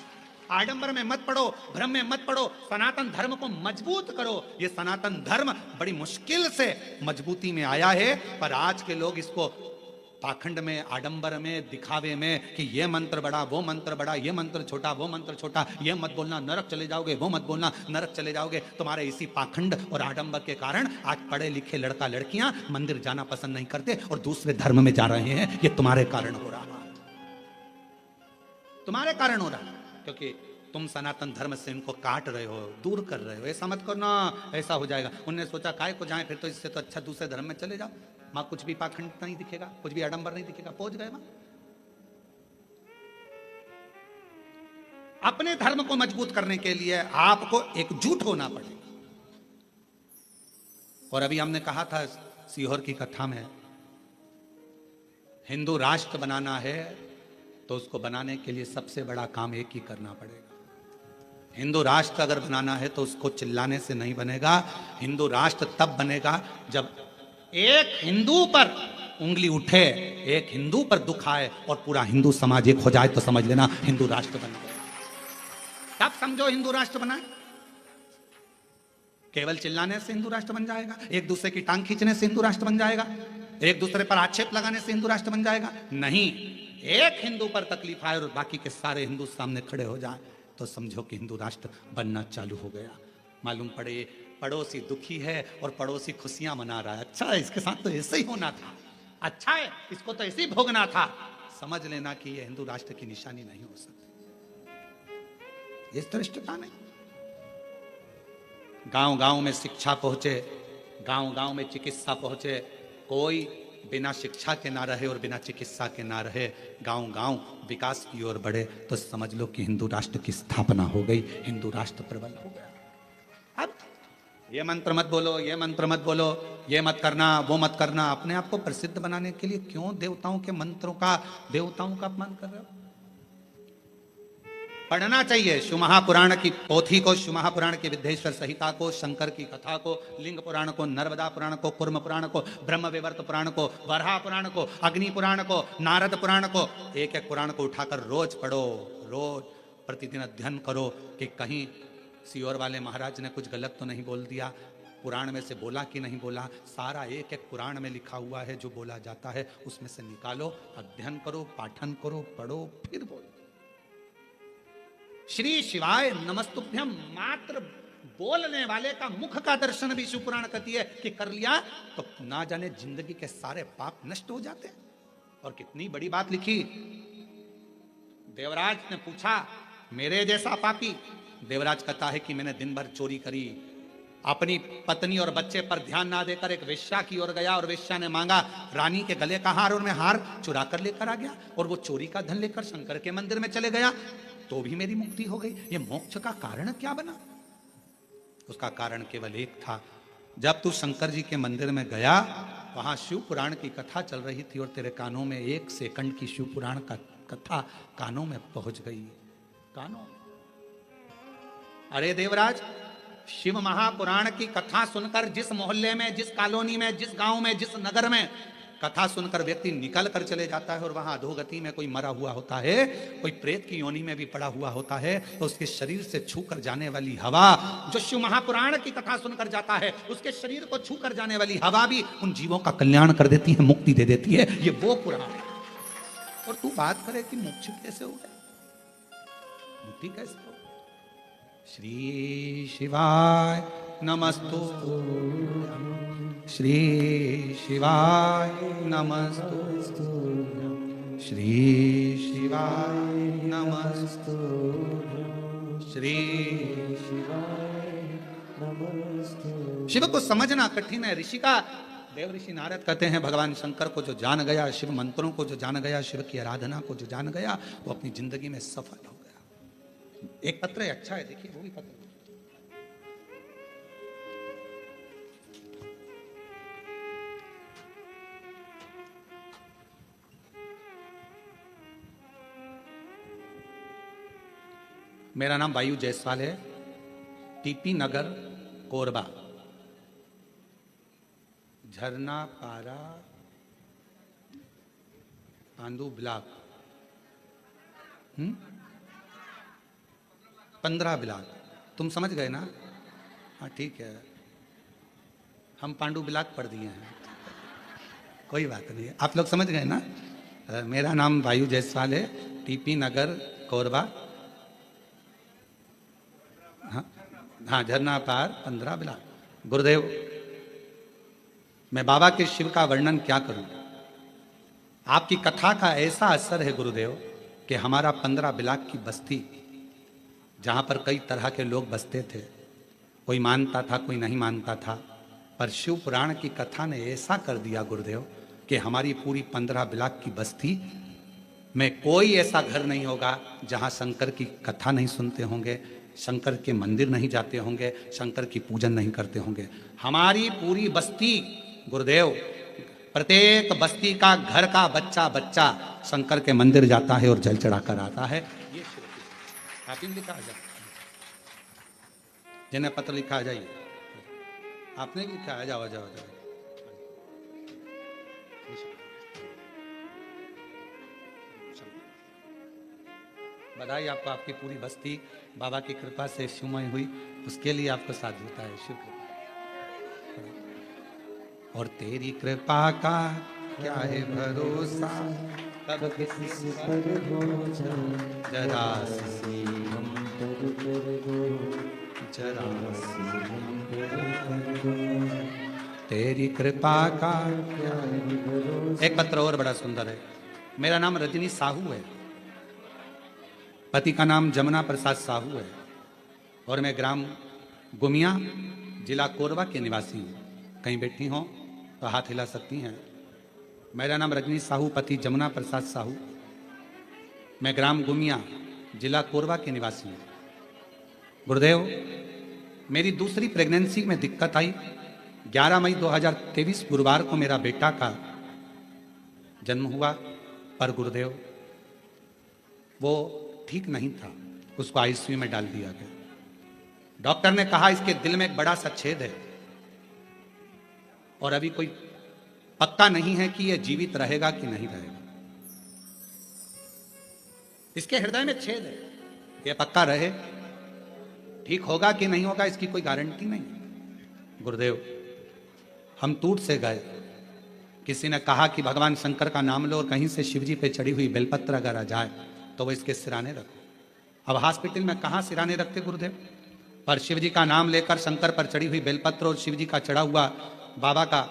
आडंबर में मत पड़ो, भ्रम में मत पड़ो, सनातन धर्म को मजबूत करो। ये सनातन धर्म बड़ी मुश्किल से मजबूती में आया है, पर आज के लोग इसको पाखंड में, आडंबर में, दिखावे में कि ये मंत्र बड़ा, वो मंत्र बड़ा, ये मंत्र छोटा, वो मंत्र छोटा, ये मत बोलना नरक चले जाओगे, वो मत बोलना नरक चले जाओगे। तुम्हारे इसी पाखंड और आडंबर के कारण आज पढ़े लिखे लड़का लड़कियां मंदिर जाना पसंद नहीं करते और दूसरे धर्म में जा रहे हैं। ये तुम्हारे कारण हो रहा है, तुम्हारे कारण हो रहा है, क्योंकि तुम सनातन धर्म से इनको काट रहे हो, दूर कर रहे हो। ऐसा मत करना, ऐसा हो जाएगा। उन्होंने सोचा काय को जाए, फिर तो इससे तो अच्छा दूसरे धर्म में चले जाओ, मां कुछ भी पाखंड नहीं दिखेगा, कुछ भी आडंबर नहीं दिखेगा, पहुंच गए मां। अपने धर्म को मजबूत करने के लिए आपको एकजुट होना पड़ेगा। और अभी हमने कहा था सीहोर की कथा में, हिंदू राष्ट्र बनाना है तो उसको बनाने के लिए सबसे बड़ा काम एक ही करना पड़ेगा। हिंदू राष्ट्र अगर बनाना है तो उसको चिल्लाने से नहीं बनेगा। हिंदू राष्ट्र तब बनेगा जब एक हिंदू पर उंगली उठे, एक हिंदू पर दुख आए और पूरा हिंदू समाज एक हो जाए तो समझ लेना हिंदू राष्ट्र बन गया। तब समझो हिंदू राष्ट्र बना। केवल चिल्लाने से हिंदू राष्ट्र बन जाएगा, एक दूसरे की टांग खींचने से हिंदू राष्ट्र बन जाएगा, एक दूसरे पर आक्षेप लगाने से हिंदू राष्ट्र बन जाएगा? नहीं। एक हिंदू पर तकलीफ आए और बाकी के सारे हिंदू सामने खड़े हो जाए तो समझो कि हिंदू राष्ट्र बनना चालू हो गया। मालूम पड़े पड़ोसी दुखी है और पड़ोसी खुशियां मना रहा है, अच्छा है, इसके साथ तो ऐसे ही होना था, अच्छा है, इसको तो ऐसे ही भोगना था। समझ लेना कि यह हिंदू राष्ट्र की निशानी नहीं हो सकती। इस दृष्टता नहीं। गांव गांव में शिक्षा पहुंचे, गांव गांव में चिकित्सा पहुंचे। कोई बिना शिक्षा के ना रहे और बिना चिकित्सा के ना रहे, गांव गांव विकास की ओर बढ़े तो समझ लो कि हिंदू राष्ट्र की स्थापना हो गई, हिंदू राष्ट्र प्रबल हो गया। अब ये मंत्र मत बोलो, ये मंत्र मत बोलो, ये मत करना, वो मत करना। अपने आप को प्रसिद्ध बनाने के लिए क्यों देवताओं के मंत्रों का, देवताओं का अपमान कर रहे हो? पढ़ना चाहिए शिव महापुराण की पोथी को, शिव महापुराण की विद्येश्वर संहिता को, शंकर की कथा को, लिंग पुराण को, नर्मदा पुराण को, कुर्म पुराण को, ब्रह्म विवर्त पुराण को, वराह पुराण को, अग्नि पुराण को, नारद पुराण को, एक एक पुराण को उठाकर रोज पढ़ो, रोज प्रतिदिन अध्ययन करो कि कहीं सियोर वाले महाराज ने कुछ गलत तो नहीं बोल दिया, पुराण में से बोला कि नहीं बोला। सारा एक एक पुराण में लिखा हुआ है, जो बोला जाता है उसमें से निकालो, अध्ययन करो, पाठन करो, पढ़ो, फिर बोलो। श्री शिवाय नमस्तुभ्यम मात्र बोलने वाले का मुख का दर्शन भी शिव पुराण कहती है कि कर लिया तो ना जाने जिंदगी के सारे पाप नष्ट हो जाते हैं। और कितनी बड़ी बात लिखी। देवराज ने पूछा मेरे जैसा पापी, देवराज कहता है कि मैंने दिन भर चोरी करी, अपनी पत्नी और बच्चे पर ध्यान ना देकर एक वेश्या की ओर गया और वेश्या ने मांगा रानी के गले का हार और मैं हार चुरा कर लेकर आ गया और वो चोरी का धन लेकर शंकर के मंदिर में चले गया तो भी मेरी मुक्ति हो गई। ये मोक्ष का कारण क्या बना? उसका कारण केवल एक था, जब तू शंकर जी के मंदिर में गया वहां शिव पुराण की कथा चल रही थी और तेरे कानों में 1 सेकंड की शिव पुराण का कथा कानों में पहुंच गई। कानों, अरे देवराज, शिव महापुराण की कथा सुनकर जिस मोहल्ले में, जिस कॉलोनी में, जिस गांव में, जिस नगर में कथा सुनकर व्यक्ति निकल कर चले जाता है और वहां अधोगति में कोई मरा हुआ होता है, कोई प्रेत की योनि में भी पड़ा हुआ होता है, तो उसके शरीर से छू कर जाने वाली हवा, जो शिव महापुराण की कथा सुनकर जाता है, उसके शरीर को छू कर जाने वाली हवा भी उन जीवों का कल्याण कर देती है, मुक्ति दे देती है। ये वो पुराण है। और तू बात करे कि मोक्ष कैसे हो गया, मुक्ति कैसे हो? श्री शिवाय नमस्तु, श्री शिवाय नमस्तु, श्री शिवाय नमस्तु, श्री शिवाय नमस्तु। शिव को समझना कठिन है। ऋषि का देव ऋषि नारद कहते हैं भगवान शंकर को जो जान गया, शिव मंत्रों को जो जान गया, शिव की आराधना को जो जान गया, वो अपनी जिंदगी में सफल हो गया। एक पत्र है, अच्छा है, देखिए वो भी पत्र। मेरा नाम वायु जायसवाल है, टीपी नगर, कोरबा, झरना पारा, पांडु ब्लॉक, 15 ब्लॉक। तुम समझ गए ना? हाँ ठीक है, हम पांडु ब्लॉक पढ़ दिए हैं, कोई बात नहीं है, आप लोग समझ गए ना? मेरा नाम वायु जायसवाल है, टीपी नगर, कोरबा, हाँ झरना पार, 15 ब्लॉक। गुरुदेव, मैं बाबा के शिव का वर्णन क्या करूं? आपकी कथा का ऐसा असर है गुरुदेव कि हमारा 15 ब्लॉक की बस्ती, जहां पर कई तरह के लोग बसते थे, कोई मानता था, कोई नहीं मानता था, पर शिव पुराण की कथा ने ऐसा कर दिया गुरुदेव कि हमारी पूरी 15 ब्लॉक की बस्ती में कोई ऐसा घर नहीं होगा जहां शंकर की कथा नहीं सुनते होंगे, शंकर के मंदिर नहीं जाते होंगे, शंकर की पूजन नहीं करते होंगे। हमारी पूरी बस्ती गुरुदेव, प्रत्येक बस्ती का घर का बच्चा बच्चा शंकर के मंदिर जाता है और जल चढ़ाकर आता है। ये आप ही लिखा आ जाए, जिन्हें पत्र लिखा आ जाइए, आपने भी लिखा, आ जाओ आ जाओ आ जाओ। बधाई आपको, आपकी पूरी बस्ती बाबा की कृपा से शिवमय हुई, उसके लिए आपको साधुता है, शिव कृपा। और तेरी कृपा का क्या है भरोसा, कब किसी पर हो जाए जरा सी हम पर कर दो, जरा सी हम पर कर दो, तेरी कृपा का क्या है भरोसा। एक पत्र और बड़ा सुंदर है। मेरा नाम रजनी साहू है, पति का नाम जमुना प्रसाद साहू है और मैं ग्राम गुमिया, जिला कोरबा के निवासी हूँ। कहीं बैठी हो तो हाथ हिला सकती हैं। मेरा नाम रजनी साहू, पति जमुना प्रसाद साहू, मैं ग्राम गुमिया, जिला कोरबा के निवासी हूँ। गुरुदेव, मेरी दूसरी प्रेगनेंसी में दिक्कत आई। 11 मई 2023 गुरुवार को मेरा बेटा का जन्म हुआ, पर गुरुदेव वो ठीक नहीं था, उसको आईसीयू में डाल दिया गया। डॉक्टर ने कहा इसके दिल में एक बड़ा सा छेद है और अभी कोई पक्का नहीं है कि यह जीवित रहेगा कि नहीं रहेगा। इसके हृदय में छेद है, यह पक्का रहे, ठीक होगा कि नहीं होगा इसकी कोई गारंटी नहीं। गुरुदेव हम टूट से गए। किसी ने कहा कि भगवान शंकर का नाम लो और कहीं से शिवजी पे चढ़ी हुई बेलपत्र अगर आ जाए तो वो इसके सिराने रखो। अब हॉस्पिटल में कहाँ सिराने रखते गुरुदेव, पर शिवजी का नाम लेकर शंकर पर चढ़ी हुई बेलपत्र और शिवजी का चढ़ा हुआ बाबा का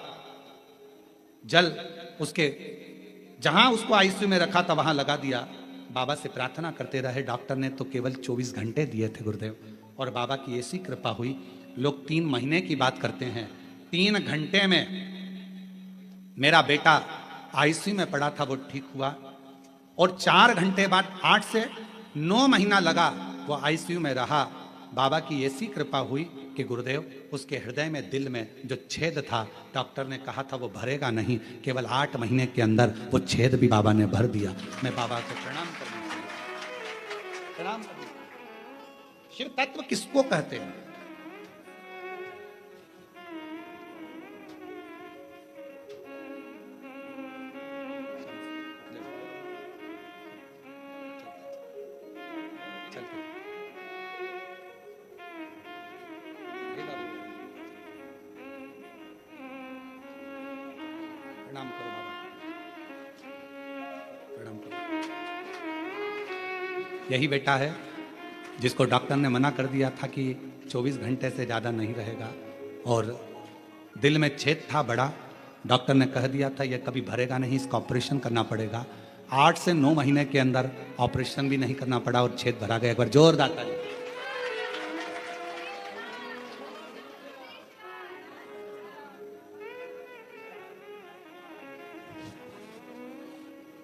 जल उसके जहां उसको आईसीयू में रखा था वहां लगा दिया। बाबा से प्रार्थना करते रहे। डॉक्टर ने तो केवल 24 घंटे दिए थे गुरुदेव, और बाबा की ऐसी कृपा हुई। लोग 3 महीने की बात करते हैं, 3 घंटे में मेरा बेटा आईसीयू में पड़ा था, वो ठीक हुआ। और 4 घंटे बाद 8 से 9 महीना लगा वो आईसीयू में रहा। बाबा की ऐसी कृपा हुई कि गुरुदेव उसके हृदय में, दिल में जो छेद था, डॉक्टर ने कहा था वो भरेगा नहीं, केवल 8 महीने के अंदर वो छेद भी बाबा ने भर दिया। मैं बाबा को प्रणाम करना शिव तत्व किसको कहते हैं? प्रणाम करो बाबा, प्रणाम करो। यही बेटा है जिसको डॉक्टर ने मना कर दिया था कि 24 घंटे से ज़्यादा नहीं रहेगा, और दिल में छेद था बड़ा। डॉक्टर ने कह दिया था यह कभी भरेगा नहीं, इसका ऑपरेशन करना पड़ेगा। 8 से 9 महीने के अंदर ऑपरेशन भी नहीं करना पड़ा और छेद भरा गया। एक बार जोरदार ताली।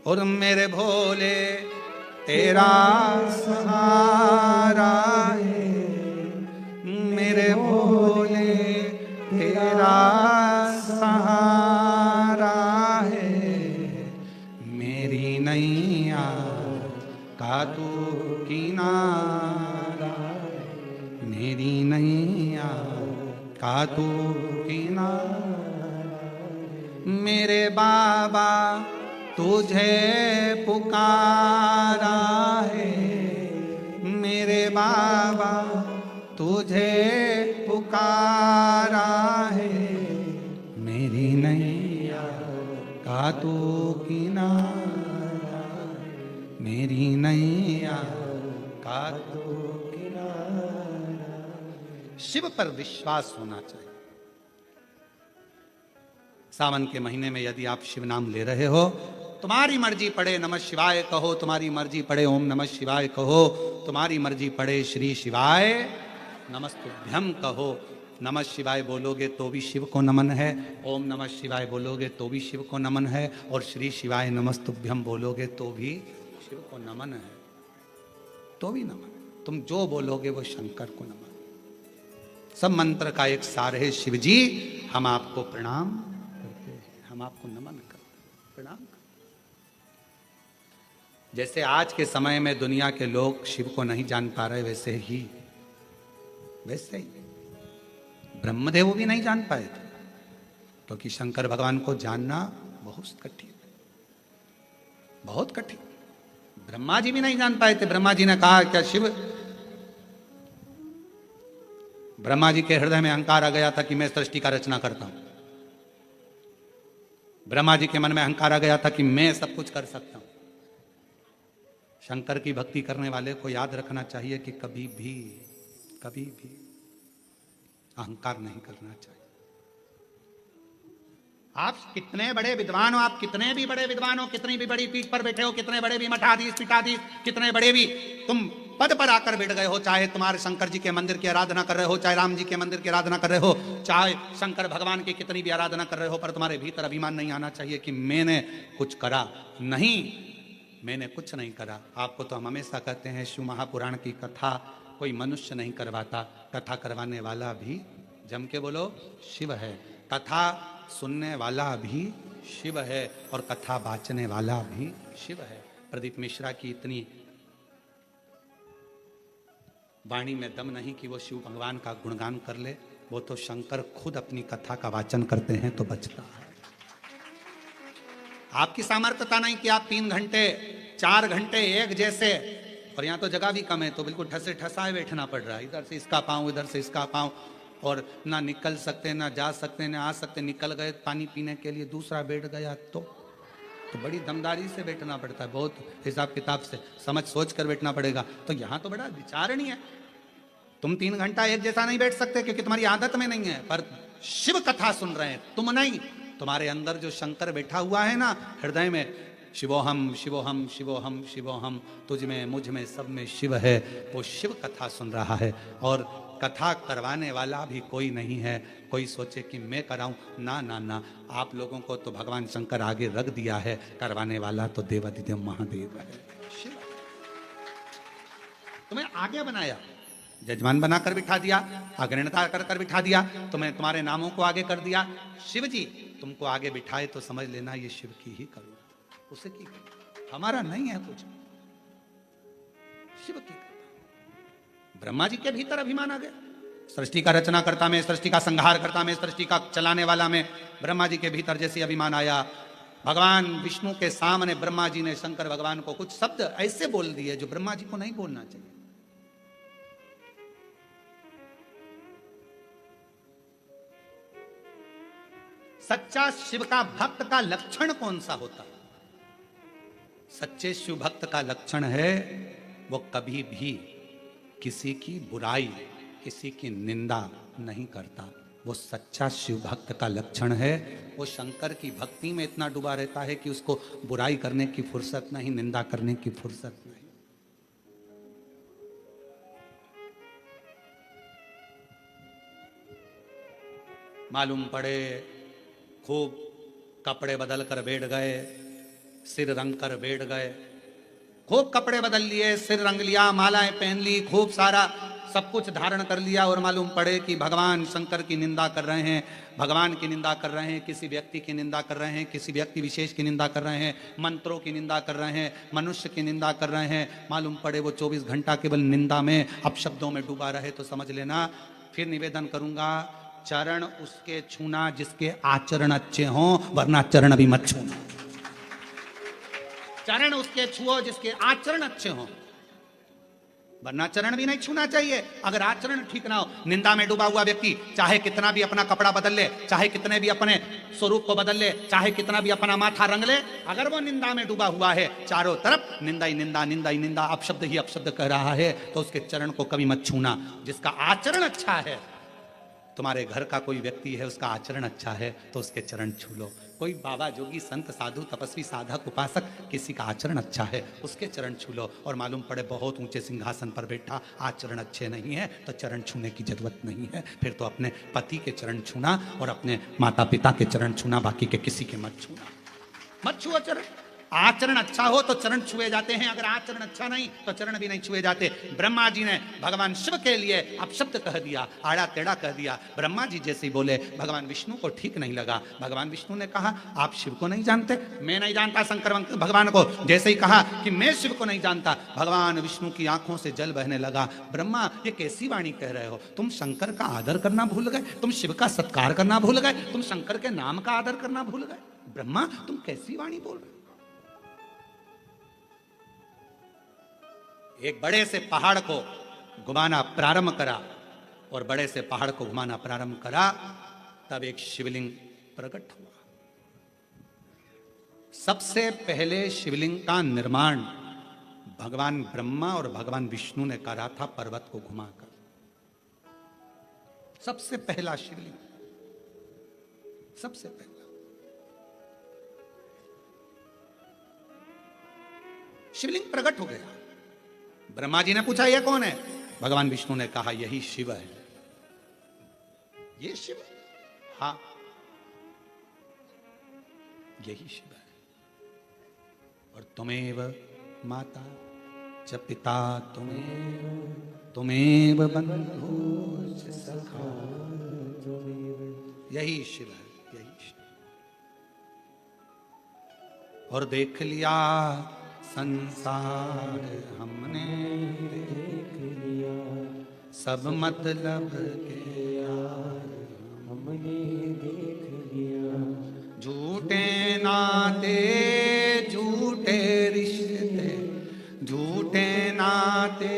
और मेरे भोले तेरा सहारा है, मेरे भोले तेरा सहारा है, मेरी नैया का तू किनारा, मेरी नैया का तू किनारा, मेरे बाबा तुझे पुकारा है, मेरे बाबा तुझे पुकारा है, मेरी नैया का तू किनारा, मेरी नैया का तू किनारा। शिव पर विश्वास होना चाहिए। सावन के महीने में यदि आप शिव नाम ले रहे हो, तुम्हारी मर्जी पड़े नमः शिवाय कहो, तुम्हारी मर्जी पड़े ओम नमः शिवाय कहो, तुम्हारी मर्जी पड़े श्री शिवाय नमस्तुभ्यम कहो। नमः शिवाय बोलोगे तो भी शिव को नमन है, ओम नमः शिवाय बोलोगे तो भी शिव को नमन है, और श्री शिवाय नमस्तुभ्यम बोलोगे तो भी शिव को नमन है, तो भी नमन है। तुम जो बोलोगे वो शंकर को नमन। सब मंत्र का एक सार है, शिव जी हम आपको प्रणाम करते हैं, हम आपको नमन करते हैं, प्रणाम करते। जैसे आज के समय में दुनिया के लोग शिव को नहीं जान पा रहे, वैसे ही ब्रह्मदेव भी नहीं जान पाए थे, क्योंकि शंकर भगवान को जानना बहुत कठिन, बहुत कठिन। ब्रह्मा जी भी नहीं जान पाए थे। ब्रह्मा जी ने कहा क्या शिव, ब्रह्मा जी के हृदय में अहंकार आ गया था कि मैं सृष्टि का रचना करता हूं। ब्रह्मा जी के मन में अहंकार आ गया था कि मैं सब कुछ कर सकता हूं। शंकर की भक्ति करने वाले को याद रखना चाहिए कि कभी भी अहंकार नहीं करना चाहिए। आप कितने बड़े विद्वान हो, आप कितने भी बड़े विद्वान हो, कितनी भी बड़ी पीठ पर बैठे हो, कितने बड़े भी मठाधीश पीठाधीश, कितने बड़े भी तुम पद पर आकर बैठ गए हो, चाहे तुम्हारे शंकर जी के मंदिर की आराधना कर रहे हो, चाहे राम जी के मंदिर की आराधना कर रहे हो, चाहे शंकर भगवान की कितनी भी आराधना कर रहे हो, पर तुम्हारे भीतर अभिमान नहीं आना चाहिए कि मैंने कुछ करा। नहीं, मैंने कुछ नहीं करा। आपको तो हम हमेशा कहते हैं शिव महापुराण की कथा कोई मनुष्य नहीं करवाता, कथा करवाने वाला भी जम के बोलो शिव है, कथा सुनने वाला भी शिव है और कथा बाचने वाला भी शिव है। प्रदीप मिश्रा की इतनी वाणी में दम नहीं कि वो शिव भगवान का गुणगान कर ले, वो तो शंकर खुद अपनी कथा का वाचन करते हैं तो बचता है। आपकी सामर्थ्यता नहीं कि आप 3 घंटे 4 घंटे एक जैसे, और यहाँ तो जगह भी कम है तो बिल्कुल ठसे ठसाए बैठना पड़ रहा है, इधर से इसका पाँव इधर से इसका पाँव, और ना निकल सकते ना जा सकते ना आ सकते, निकल गए पानी पीने के लिए दूसरा बैठ गया तो बड़ी दमदारी से बैठना पड़ता है, बहुत हिसाब किताब से समझ सोच कर बैठना पड़ेगा। तो यहाँ तो बड़ा विचारणीय है, तुम 3 घंटा एक जैसा नहीं बैठ सकते क्योंकि तुम्हारी आदत में नहीं है, पर शिव कथा सुन रहे हैं तुम नहीं, तुम्हारे अंदर जो शंकर बैठा हुआ है ना हृदय में, शिवोहम शिवोहम शिवोहम शिवोहम, तुझ में मुझ में सब में शिव है, वो शिव कथा सुन रहा है। और कथा करवाने वाला भी कोई नहीं है, कोई सोचे कि मैं कराऊं, ना ना ना, आप लोगों को तो भगवान शंकर आगे रख दिया है, करवाने वाला तो देवादिदेव महादेव है, शिव। तुम्हें आगे बनाया, जजमान बनाकर बिठा दिया, अग्रणता कर बिठा दिया, तुम्हें तुम्हारे नामों को आगे कर दिया। शिव जी तुमको आगे बिठाए तो समझ लेना ये शिव की ही करुणा, उसे की करुणा, हमारा नहीं है कुछ, शिव की करुणा। ब्रह्मा जी के भीतर अभिमान आ गया, सृष्टि का रचना करता में, सृष्टि का संहार करता में, सृष्टि का चलाने वाला में, ब्रह्मा जी के भीतर जैसे अभिमान आया, भगवान विष्णु के सामने ब्रह्मा जी ने शंकर भगवान को कुछ शब्द ऐसे बोल दिए जो ब्रह्मा जी को नहीं बोलना चाहिए। सच्चा शिव का भक्त का लक्षण कौन सा होता है? सच्चे शिव भक्त का लक्षण है वो कभी भी किसी की बुराई, किसी की निंदा नहीं करता, वो सच्चा शिव भक्त का लक्षण है। वो शंकर की भक्ति में इतना डूबा रहता है कि उसको बुराई करने की फुर्सत नहीं, निंदा करने की फुर्सत नहीं। मालूम पड़े खूब कपड़े बदल कर बैठ गए, सिर रंग कर बैठ गए, खूब कपड़े बदल लिए, सिर रंग लिया, मालाएं पहन ली, खूब सारा सब कुछ धारण कर लिया, और मालूम पड़े कि भगवान शंकर की निंदा कर रहे हैं, भगवान की निंदा कर रहे हैं, किसी व्यक्ति की निंदा कर रहे हैं, किसी व्यक्ति विशेष की निंदा कर रहे हैं, मंत्रों की निंदा कर रहे हैं, मनुष्य की निंदा कर रहे हैं। मालूम पड़े वो 24 घंटा केवल निंदा में, अपशब्दों में डूबा रहे तो समझ लेना। फिर निवेदन करूंगा, चरण उसके छूना जिसके आचरण अच्छे हों, वरना चरण भी मत छूना। चरण उसके छुओ जिसके आचरण अच्छे हों, वरना चरण भी नहीं छूना चाहिए अगर आचरण ठीक ना हो। निंदा में डूबा हुआ व्यक्ति चाहे कितना भी अपना कपड़ा बदल ले, चाहे कितने भी अपने स्वरूप को बदल ले, चाहे कितना भी अपना माथा रंग ले, अगर वो निंदा में डूबा हुआ है, चारों तरफ निंदा ही निंदा, निंदा ही निंदा, अपशब्द ही अपशब्द कह रहा है, तो उसके चरण को कभी मत छूना। जिसका आचरण अच्छा है, तुम्हारे घर का कोई व्यक्ति है उसका आचरण अच्छा है तो उसके चरण छू लो। कोई बाबा जोगी संत साधु तपस्वी साधक उपासक किसी का आचरण अच्छा है उसके चरण छू लो। और मालूम पड़े बहुत ऊंचे सिंहासन पर बैठा, आचरण अच्छे नहीं है तो चरण छूने की जरूरत नहीं है, फिर तो अपने पति के चरण छूना और अपने माता पिता के चरण छूना, बाकी के किसी के मत छूना, मत छुओ चरण। आचरण अच्छा हो तो चरण छुए जाते हैं, अगर आचरण अच्छा नहीं तो चरण भी नहीं छुए जाते। ब्रह्मा जी ने भगवान शिव के लिए अपशब्द कह दिया, आड़ा टेढ़ा कह दिया। ब्रह्मा जी जैसे ही बोले भगवान विष्णु को ठीक नहीं लगा। भगवान विष्णु ने कहा आप शिव को नहीं जानते, मैं नहीं जानता शंकर भगवान को। जैसे ही कहा कि मैं शिव को नहीं जानता, भगवान विष्णु की आंखों से जल बहने लगा। ब्रह्मा ये कैसी वाणी कह रहे हो, तुम शंकर का आदर करना भूल गए, तुम शिव का सत्कार करना भूल गए, तुम शंकर के नाम का आदर करना भूल गए। ब्रह्मा तुम कैसी वाणी बोल रहे हो। एक बड़े से पहाड़ को घुमाना प्रारंभ करा, और बड़े से पहाड़ को घुमाना प्रारंभ करा, तब एक शिवलिंग प्रकट हुआ। सबसे पहले शिवलिंग का निर्माण भगवान ब्रह्मा और भगवान विष्णु ने करा था पर्वत को घुमाकर। सबसे पहला शिवलिंग, सबसे पहला शिवलिंग प्रकट हो गया। ब्रह्मा जी ने पूछा यह कौन है, भगवान विष्णु ने कहा यही शिव है। ये शिव, हाँ यही शिव है। और तुमेव माता च पिता तुमेव बंधु च सखा। यही शिव है, यही शिव। और देख लिया संसार हमने, देख लिया सब मतलब के यार हमने देख लिया। झूठे नाते झूठे रिश्ते, झूठे नाते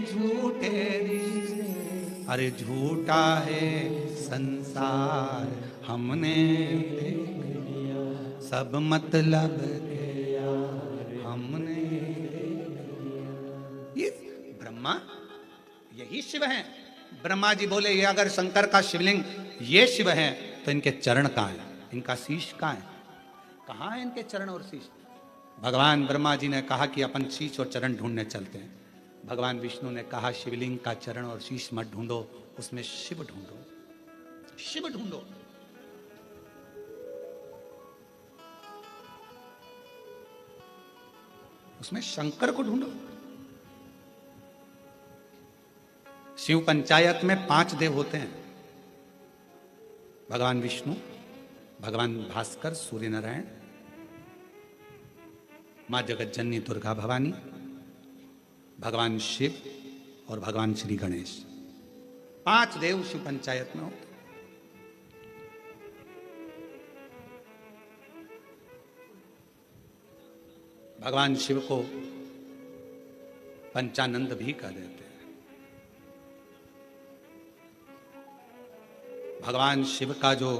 झूठे रिश्ते, अरे झूठा है संसार हमने देख लिया, सब मतलब के यार हमने देख लिया। ये ब्रह्मा, यही शिव है। ब्रह्मा जी बोले ये अगर शंकर का शिवलिंग ये शिव है तो इनके चरण कहाँ है, इनका शीश कहाँ है, कहाँ है इनके चरण और शीश। भगवान ब्रह्मा जी ने कहा कि अपन शीश और चरण ढूंढने चलते हैं। भगवान विष्णु ने कहा शिवलिंग का चरण और शीश मत ढूंढो, उसमें शिव ढूंढो, शिव ढूंढो। उसमें शंकर को ढूंढो। शिव पंचायत में 5 देव होते हैं, भगवान विष्णु, भगवान भास्कर, सूर्य नारायण, मां जगत जननी दुर्गा भवानी, भगवान शिव और भगवान श्री गणेश। 5 देव शिव पंचायत में होते। भगवान शिव को पंचानंद भी कह देते हैं। भगवान शिव का जो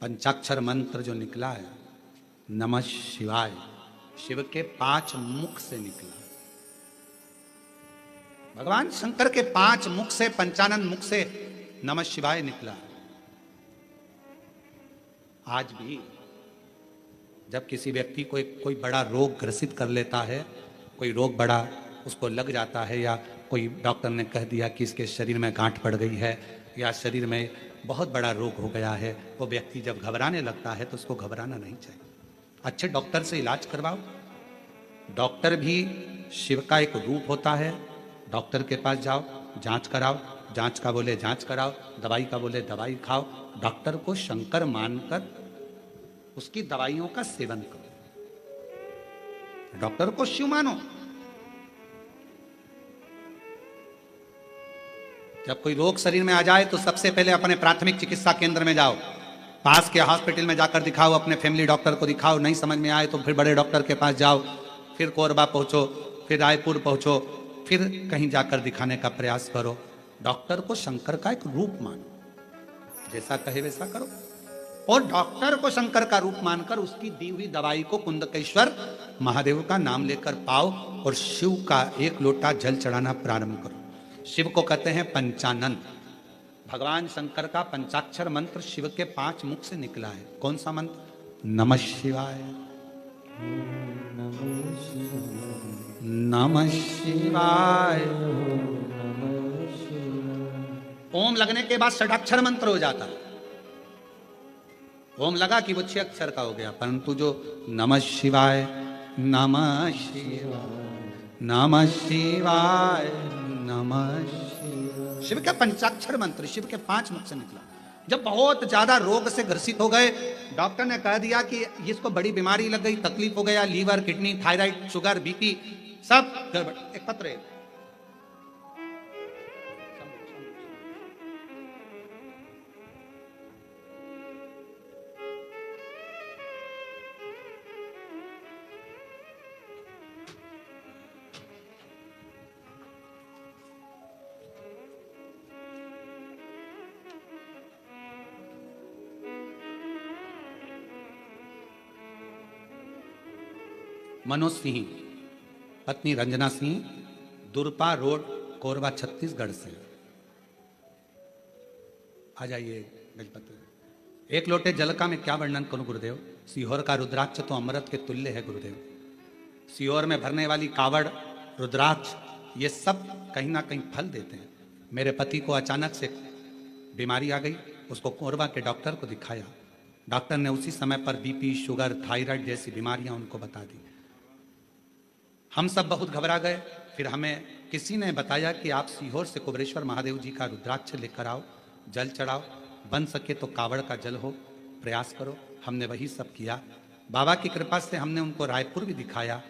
पंचाक्षर मंत्र जो निकला है, नमः शिवाय, शिव के 5 मुख से निकला। भगवान शंकर के 5 मुख से, पंचानंद मुख से नमः शिवाय निकला। आज भी जब किसी व्यक्ति को कोई बड़ा रोग ग्रसित कर लेता है, कोई रोग बड़ा उसको लग जाता है, या कोई डॉक्टर ने कह दिया कि इसके शरीर में गांठ पड़ गई है या शरीर में बहुत बड़ा रोग हो गया है, वो व्यक्ति जब घबराने लगता है तो उसको घबराना नहीं चाहिए। अच्छे डॉक्टर से इलाज करवाओ। डॉक्टर भी शिव का एक रूप होता है। डॉक्टर के पास जाओ, जांच कराओ, जांच का बोले जांच कराओ, दवाई का बोले दवाई खाओ। डॉक्टर को शंकर मानकर उसकी दवाइयों का सेवन करो, डॉक्टर को शिव मानो। जब कोई रोग शरीर में आ जाए तो सबसे पहले अपने प्राथमिक चिकित्सा केंद्र में जाओ, पास के हॉस्पिटल में जाकर दिखाओ, अपने फैमिली डॉक्टर को दिखाओ। नहीं समझ में आए तो फिर बड़े डॉक्टर के पास जाओ, फिर कोरबा पहुंचो, फिर रायपुर पहुंचो, फिर कहीं जाकर दिखाने का प्रयास करो। डॉक्टर को शंकर का एक रूप मानो, जैसा कहे वैसा करो। और डॉक्टर को शंकर का रूप मानकर उसकी दी हुई दवाई को कुंदकेश्वर महादेव का नाम लेकर पाओ और शिव का 1 लोटा जल चढ़ाना प्रारंभ करो। शिव को कहते हैं पंचानंद। भगवान शंकर का पंचाक्षर मंत्र शिव के 5 मुख से निकला है। कौन सा मंत्र? नमः शिवाय, नमः शिवाय। ओम लगने के बाद षडाक्षर मंत्र हो जाता है। ओम लगा कि वो 6 अक्षर का हो गया, परंतु जो नमः शिवाय, नमः शिवाय, नमः शिवाय, नमः शिवाय, शिव का पंचाक्षर मंत्र शिव के 5 मुख से निकला। जब बहुत ज्यादा रोग से ग्रसित हो गए, डॉक्टर ने कह दिया कि इसको बड़ी बीमारी लग गई, तकलीफ हो गया, liver, kidney, thyroid, sugar, BP सब गड़बड़। एक पत्र है, मनोज सिंह, पत्नी रंजना सिंह, दुरपा रोड, कोरबा, छत्तीसगढ़ से। आ जाइए गजपति। 1 लोटे जल का मैं क्या वर्णन करूं गुरुदेव। सीहोर का रुद्राक्ष तो अमृत के तुल्य है गुरुदेव। सीहोर में भरने वाली कावड़, रुद्राक्ष, ये सब कहीं ना कहीं फल देते हैं। मेरे पति को अचानक से बीमारी आ गई, उसको कोरबा के डॉक्टर को दिखाया। डॉक्टर ने उसी समय पर बीपी, शुगर, थायराइड जैसी बीमारियां उनको बता दी। हम सब बहुत घबरा गए। फिर हमें किसी ने बताया कि आप सीहोर से कुबरेश्वर महादेव जी का रुद्राक्ष लेकर आओ, जल चढ़ाओ, बन सके तो कावड़ का जल हो, प्रयास करो। हमने वही सब किया। बाबा की कृपा से हमने उनको रायपुर भी दिखाया,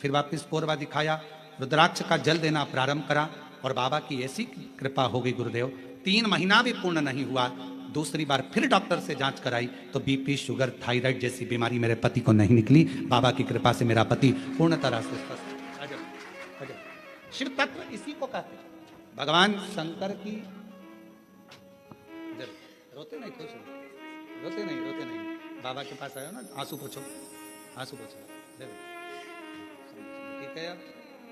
फिर वापस कोरबा दिखाया, रुद्राक्ष का जल देना प्रारंभ करा और बाबा की ऐसी कृपा हो गई गुरुदेव, 3 महीना भी पूर्ण नहीं हुआ, दूसरी बार फिर डॉक्टर से जांच कराई तो बीपी, शुगर, थायराइड जैसी बीमारी मेरे पति को नहीं निकली। बाबा की कृपा से मेरा पति पूर्ण तरह से स्वस्थ। शिव तत्व इसी को कहते हैं। भगवान शंकर की रोते नहीं, खुश रोते नहीं, रोते नहीं। बाबा के पास आयो ना, आंसू पोछो, आंसू पोछो, ठीक है यार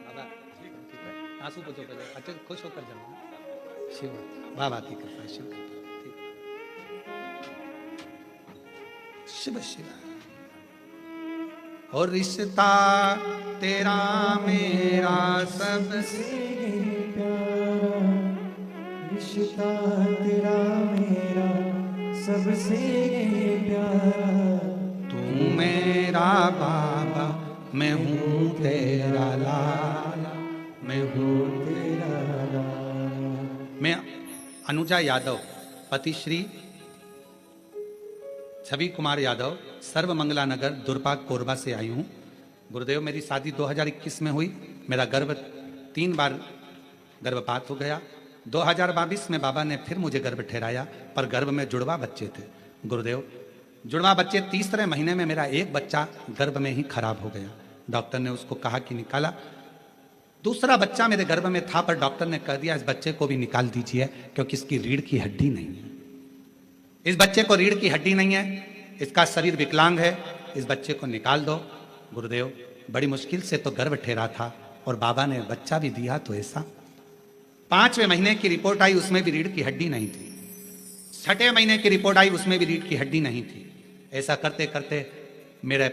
बाबा, ठीक है, आंसू पोछो पहले, अच्छे खुश होकर जाओ। शिव बाबा की कृपा, शिव ठीक, शिव शिव। और रिश्ता तेरा मेरा सबसे प्यारा, रिश्ता तेरा मेरा सबसे प्यारा, तू मेरा बाबा, मैं हूँ तेरा लाला, मैं हूँ तेरा लाला। मैं अनुजा यादव, पति श्री छवि कुमार यादव, सर्वमंगला नगर, दुर्पाग, कोरबा से आई हूँ। गुरुदेव, मेरी शादी 2021 में हुई। मेरा गर्भ 3 बार गर्भपात हो गया। 2022 में बाबा ने फिर मुझे गर्भ ठहराया, पर गर्भ में जुड़वा बच्चे थे। गुरुदेव, जुड़वा बच्चे, तीसरे महीने में मेरा एक बच्चा गर्भ में ही खराब हो गया। डॉक्टर ने उसको कहा कि निकाला। दूसरा बच्चा मेरे गर्भ में था, पर डॉक्टर ने कह दिया इस बच्चे को भी निकाल दीजिए, क्योंकि इसकी रीढ़ की हड्डी नहीं है। इस बच्चे को रीढ़ की हड्डी नहीं है, इसका शरीर विकलांग है, इस बच्चे को निकाल दो। गुरुदेव, बड़ी मुश्किल से तो गर्भ ठहरा था और बाबा ने बच्चा भी दिया तो ऐसा। 5वें महीने की रिपोर्ट आई, उसमें भी रीढ़ की हड्डी नहीं थी। 6ठे महीने की रिपोर्ट आई, उसमें भी रीढ़ की हड्डी नहीं थी। ऐसा करते करते मेरे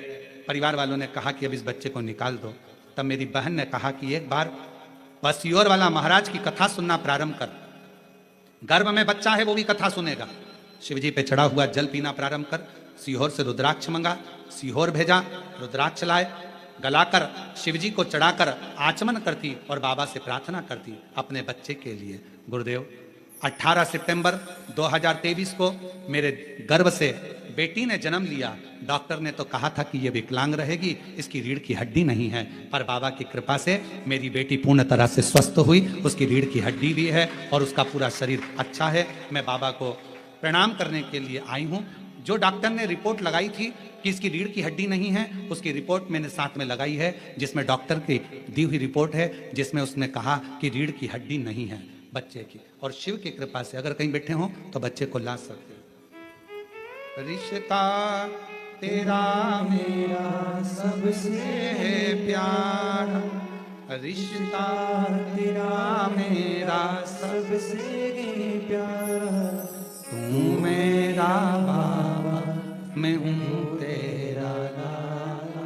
परिवार वालों ने कहा कि अब इस बच्चे को निकाल दो। तब मेरी बहन ने कहा कि एक बार बसियोर वाला महाराज की कथा सुनना प्रारंभ कर, गर्भ में बच्चा है वो भी कथा सुनेगा। शिवजी पे चढ़ा हुआ जल पीना प्रारंभ कर। सीहोर से रुद्राक्ष मंगा, सीहोर भेजा, रुद्राक्ष लाए, गलाकर शिवजी को चढ़ाकर आचमन करती और बाबा से प्रार्थना करती अपने बच्चे के लिए। गुरुदेव, 18 सितंबर 2023 को मेरे गर्भ से बेटी ने जन्म लिया। डॉक्टर ने तो कहा था कि ये विकलांग रहेगी, इसकी रीढ़ की हड्डी नहीं है, पर बाबा की कृपा से मेरी बेटी पूर्ण तरह से स्वस्थ हुई। उसकी रीढ़ की हड्डी भी है और उसका पूरा शरीर अच्छा है। मैं बाबा को प्रणाम करने के लिए आई हूँ। जो डॉक्टर ने रिपोर्ट लगाई थी कि इसकी रीढ़ की हड्डी नहीं है, उसकी रिपोर्ट मैंने साथ में लगाई है, जिसमें डॉक्टर की दी हुई रिपोर्ट है, जिसमें उसने कहा कि रीढ़ की हड्डी नहीं है बच्चे की। और शिव की कृपा से अगर कहीं बैठे हो तो बच्चे को ला सकते हो। रिश्ता तेरा मेरा सबसे प्यारा, रिश्ता तेरा मेरा सबसे प्यारा, तू मेरा बाबा, मैं हूँ तेरा लाला,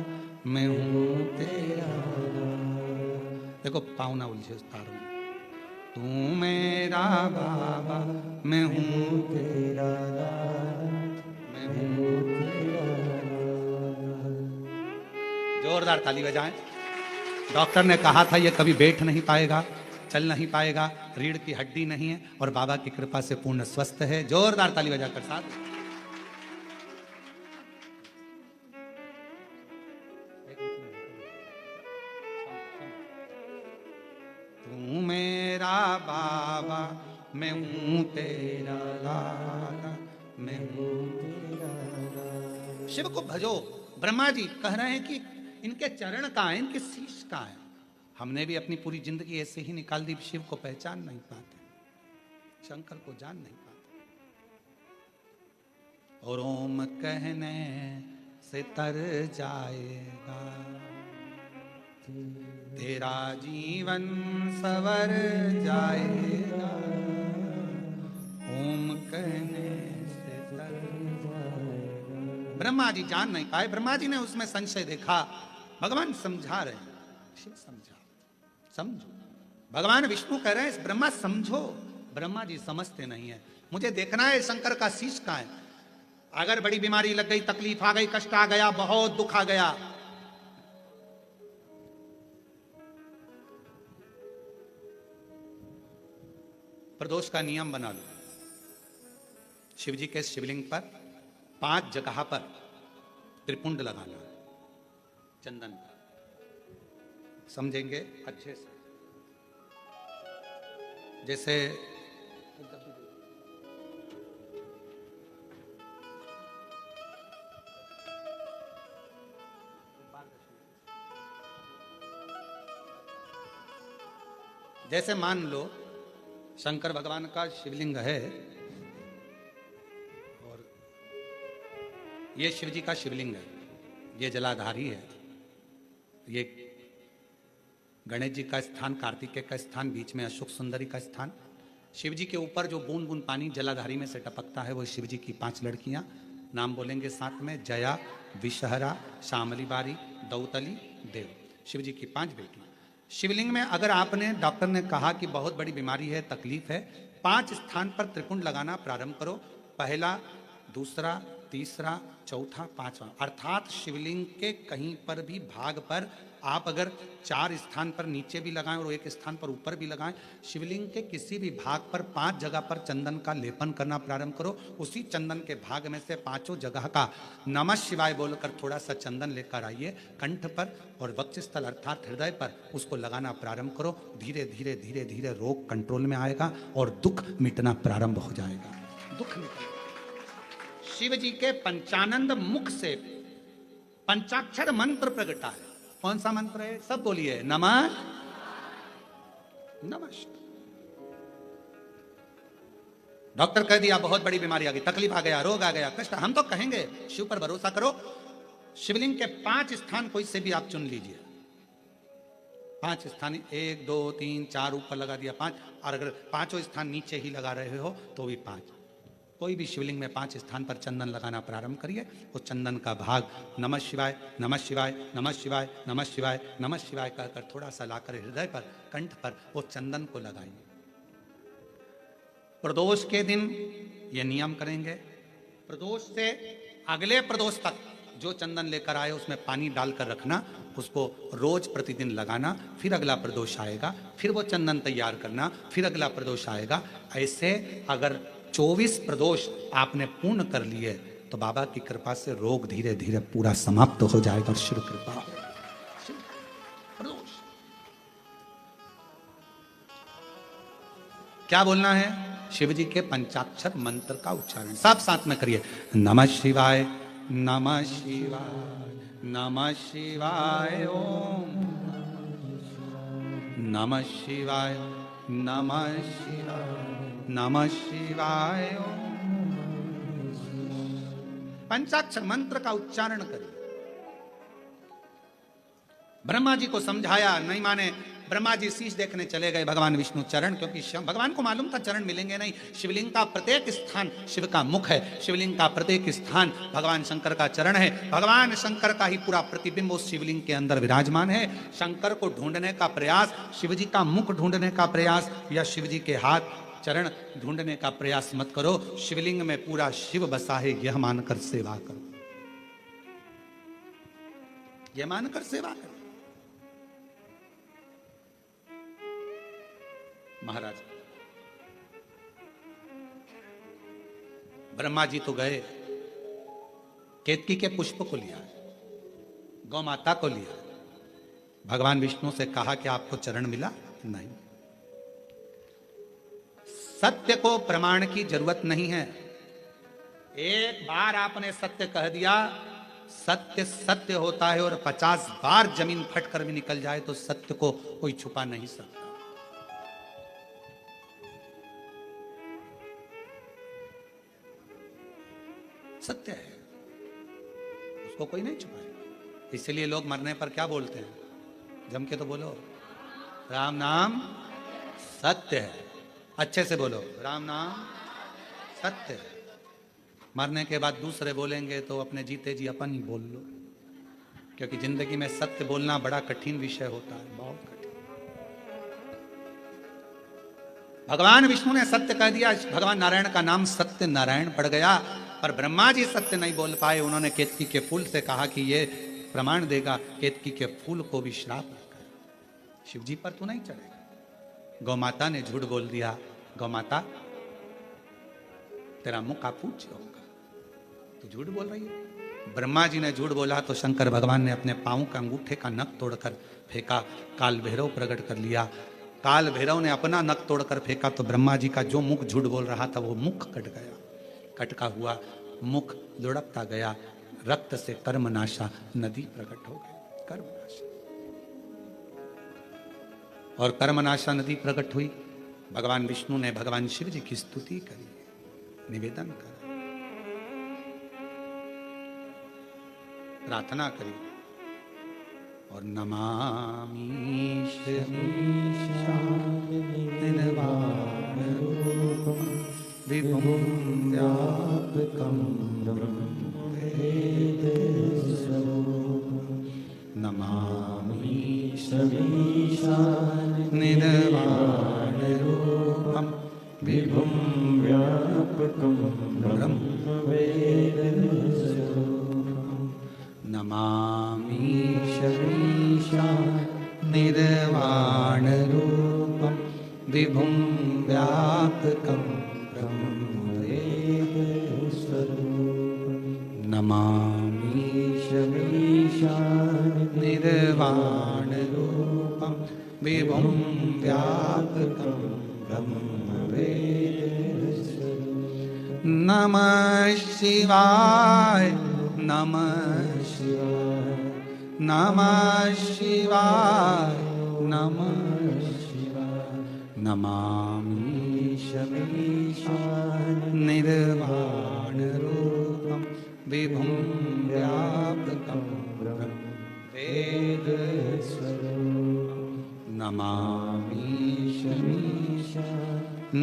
मैं हूँ तेरा लाला। देखो पाँव ना उलझे उस तार में। तू मेरा बाबा, मैं हूँ तेरा लाला, मैं हूँ तेरा लाला। जोरदार ताली बजाएं। डॉक्टर ने कहा था ये कभी बैठ नहीं पाएगा, चल नहीं पाएगा, रीढ़ की हड्डी नहीं है, और बाबा की कृपा से पूर्ण स्वस्थ है। जोरदार ताली बजाकर साथ। तू मेरा बाबा, मैं हूँ तेरा लाला, मैं हूँ तेरा लाला। शिव को भजो। ब्रह्मा जी कह रहे हैं कि इनके चरण का है, इनके शीश का है। हमने भी अपनी पूरी जिंदगी ऐसे ही निकाल दी। शिव को पहचान नहीं पाते, शंकर को जान नहीं पाते। और ओम कहने से तर जाएगा, तेरा जीवन सवर जाएगा। ओम कहने से तर जाएगा। ब्रह्मा जी जान नहीं पाए। ब्रह्मा जी ने उसमें संशय देखा। भगवान समझा रहे हैं, शिव समझा, समझो। भगवान विष्णु कह रहे हैं ब्रह्मा समझो। ब्रह्मा जी समझते नहीं है। मुझे देखना है शंकर का शीश कहाँ है। अगर बड़ी बीमारी लग गई, तकलीफ आ गई, कष्ट आ गया, बहुत दुख आ गया, प्रदोष का नियम बना लो। शिव जी के शिवलिंग पर 5 जगह पर त्रिपुंड लगाना है चंदन का। समझेंगे अच्छे से। जैसे जैसे मान लो शंकर भगवान का शिवलिंग है और ये शिव जी का शिवलिंग है, ये जलाधारी है, ये गणेश जी का स्थान, कार्तिकेय का स्थान, बीच में अशोक सुंदरी का स्थान। शिव जी के ऊपर जो बूंद बूंद पानी जलाधारी में से टपकता है वो शिव जी की 5 लड़कियां। नाम बोलेंगे साथ में, जया, विषहरा, श्यामली बारी, दौतली, देव। शिव जी की 5 बेटियां। शिवलिंग में अगर आपने, डॉक्टर ने कहा कि बहुत बड़ी बीमारी है, तकलीफ है, 5 स्थान पर त्रिपुंड लगाना प्रारंभ करो। पहला, दूसरा, तीसरा, चौथा, 5वां। अर्थात शिवलिंग के कहीं पर भी भाग पर आप अगर 4 स्थान पर नीचे भी लगाएं और 1 स्थान पर ऊपर भी लगाएं, शिवलिंग के किसी भी भाग पर 5 जगह पर चंदन का लेपन करना प्रारंभ करो। उसी चंदन के भाग में से 5 जगह का नमः शिवाय बोलकर थोड़ा सा चंदन लेकर आइए, कंठ पर और वक्षस्थल अर्थात हृदय पर उसको लगाना प्रारंभ करो। धीरे धीरे धीरे धीरे रोग कंट्रोल में आएगा और दुख मिटना प्रारंभ हो जाएगा। दुख मिटेगा। शिव जी के पंचानंद मुख से पंचाक्षर मंत्र प्रगटा है। कौन सा मंत्र है? सब बोलिए, नमः नमः। डॉक्टर कह दिया बहुत बड़ी बीमारी आ गई, तकलीफ आ गया, रोग आ गया, कष्ट, हम तो कहेंगे शिव पर भरोसा करो। शिवलिंग के 5 स्थान कोई से भी आप चुन लीजिए। 5 स्थान, 1 2 3 4 ऊपर लगा दिया 5, और अगर 5 स्थान नीचे ही लगा रहे हो तो भी 5। कोई भी शिवलिंग में 5 स्थान पर चंदन लगाना प्रारंभ करिए। वो चंदन का भाग नमः शिवाय, नमः शिवाय, नमः शिवाय, नमः शिवाय, नमः शिवाय कहकर थोड़ा सा लाकर हृदय पर, कंठ पर वो चंदन को लगाइए। प्रदोष के दिन ये नियम करेंगे। प्रदोष से अगले प्रदोष तक जो चंदन लेकर आए उसमें पानी डालकर रखना, उसको रोज प्रतिदिन लगाना। फिर अगला प्रदोष आएगा, फिर वो चंदन तैयार करना, फिर अगला प्रदोष आएगा। ऐसे अगर 24 प्रदोष आपने पूर्ण कर लिए तो बाबा की कृपा से रोग धीरे धीरे पूरा समाप्त हो जाएगा। शिव कृपा। प्रदोष क्या बोलना है? शिव जी के पंचाक्षर मंत्र का उच्चारण सब साथ में करिए। नमः शिवाय, नमः शिवाय, नमः शिवाय ओम, नमः शिवाय, नमः शिवाय, नमः शिवाय ओम। पंचाक्षर मंत्र का उच्चारण करिए। ब्रह्मा जी को समझाया, नहीं माने। ब्रह्मा जी शीश देखने चले गए, भगवान विष्णु चरण, क्योंकि भगवान को मालूम था चरण मिलेंगे नहीं। शिवलिंग का प्रत्येक स्थान शिव का मुख है, शिवलिंग का प्रत्येक स्थान भगवान शंकर का चरण है। भगवान शंकर का ही पूरा प्रतिबिंब उस शिवलिंग के अंदर विराजमान है। शंकर को ढूंढने का प्रयास, शिव जी का मुख ढूंढने का प्रयास या शिव जी के हाथ चरण ढूंढने का प्रयास मत करो। शिवलिंग में पूरा शिव बसा है, यह मानकर सेवा करो, यह मानकर सेवा करो। महाराज ब्रह्मा जी तो गए, केतकी के पुष्प को लिया, गौ माता को लिया। भगवान विष्णु से कहा कि आपको चरण मिला? नहीं। सत्य को प्रमाण की जरूरत नहीं है। एक बार आपने सत्य कह दिया, सत्य सत्य होता है, और 50 बार जमीन फटकर भी निकल जाए तो सत्य को कोई छुपा नहीं सकता। सत्य है, उसको कोई नहीं छुपाएगा। इसलिए लोग मरने पर क्या बोलते हैं? जम के तो बोलो, राम नाम सत्य है। अच्छे से बोलो, राम नाम सत्य है। मरने के बाद दूसरे बोलेंगे तो अपने जीते जी अपन ही बोल लो, क्योंकि जिंदगी में सत्य बोलना बड़ा कठिन विषय होता है, बहुत कठिन। भगवान विष्णु ने सत्य कह दिया, भगवान नारायण का नाम सत्य नारायण पड़ गया। पर ब्रह्मा जी सत्य नहीं बोल पाए। उन्होंने केतकी के फूल से कहा कि ये प्रमाण देगा, केतकी के फूल को भी श्राप रखा, शिव जी पर तो नहीं चढ़ेगा। गौ माता ने झूठ बोल दिया, गौ माता तेरा मुख का पूज्य होगा, तू झूठ बोल रही है। ब्रह्मा जी ने झूठ बोला तो शंकर भगवान ने अपने पांव का अंगूठे का नख तोड़कर फेंका, काल भैरव प्रकट कर लिया। काल भैरव ने अपना नख तोड़कर फेंका तो ब्रह्मा जी का जो मुख झूठ बोल रहा था वो मुख कट गया। कटका हुआ मुख लुढ़कता गया, रक्त से कर्मनाशा नदी प्रकट हो गई। कर्मनाशा और कर्मनाशा नदी प्रकट हुई। भगवान विष्णु ने भगवान शिव जी की स्तुति करी, निवेदन करा, प्रार्थना करी और नमामि विभुं व्यापकं नमामि निर्वाणरूपं विभुं व्यापकं नमामि निर्वाणरूपं विभुं व्यापकं नमामि निर्वाणरूपं विभुं व्यापकं नमः शिवाय नमः शिवाय नमः शिवाय नमः शिवाय नमामि निर्वाणरूपं विभुं व्यापकं वेदस्वरूपं नमामि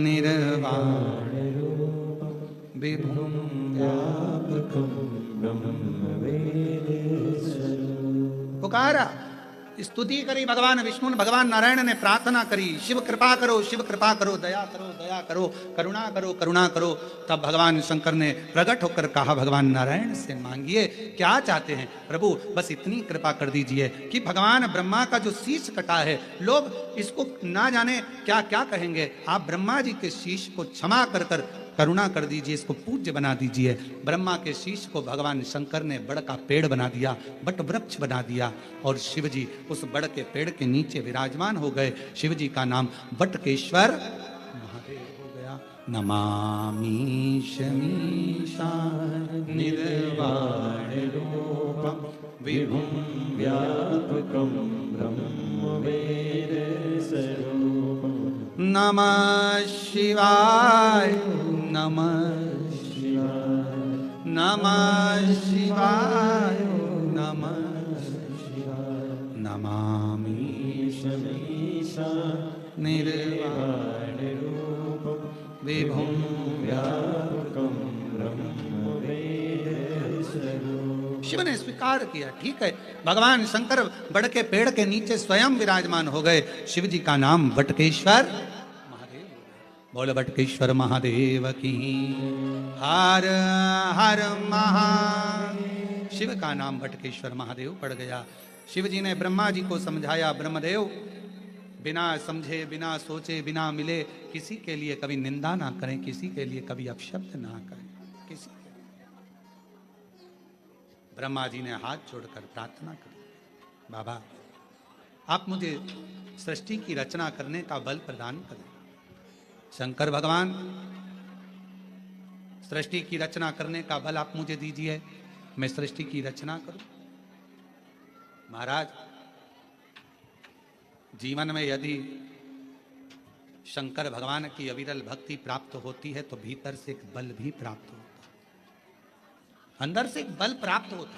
निर्वाणरूपं विभुं व्यापकं पुकारा, स्तुति करी भगवान विष्णु ने, भगवान नारायण ने प्रार्थना करी, शिव कृपा करो, शिव कृपा करो, दया करो, दया करो, करुणा करो, करुणा करो। तब भगवान शंकर ने प्रकट होकर कहा, भगवान नारायण से मांगिए, क्या चाहते हैं प्रभु, बस इतनी कृपा कर दीजिए कि भगवान ब्रह्मा का जो शीश कटा है, लोग इसको ना जाने क्या क्या कहेंगे, आप ब्रह्मा जी के शीश को क्षमा कर कर करुणा कर दीजिए, इसको पूज्य बना दीजिए। ब्रह्मा के शीश को भगवान शंकर ने बड़ का पेड़ बना दिया, बट वृक्ष बना दिया, और शिव जी उस बड़ के पेड़ के नीचे विराजमान हो गए। शिव जी का नाम बटकेश्वर महादेव हो गया। नमामि शमीशान निर्वाणरूपं विभुं व्यापकं ब्रह्मवेदस्वरूपं नमः शिवाय नमः शिवाय नमः शिवाय नमः शिवाय नमामि निर्वाणरूपं विभुं व्यापकं ब्रह्मवेदस्वरूपं। शिव ने स्वीकार किया, ठीक है, भगवान शंकर बड़ के पेड़ के नीचे स्वयं विराजमान हो गए। शिव जी का नाम बटकेश्वर महादेव। बोल बटकेश्वर महादेव की। हर हर महादेव। शिव का नाम बटकेश्वर महादेव पड़ गया। शिव जी ने ब्रह्मा जी को समझाया, ब्रह्मदेव बिना समझे, बिना सोचे, बिना मिले किसी के लिए कभी निंदा ना करें, किसी के लिए कभी अपशब्द ना करें, किसी के। ब्रह्मा जी ने हाथ जोड़कर प्रार्थना की, बाबा आप मुझे सृष्टि की रचना करने का बल प्रदान करें। शंकर भगवान, सृष्टि की रचना करने का बल आप मुझे दीजिए, मैं सृष्टि की रचना करूं। महाराज, जीवन में यदि शंकर भगवान की अविरल भक्ति प्राप्त होती है तो भीतर से एक बल भी प्राप्त होता है, अंदर से एक बल प्राप्त होता है।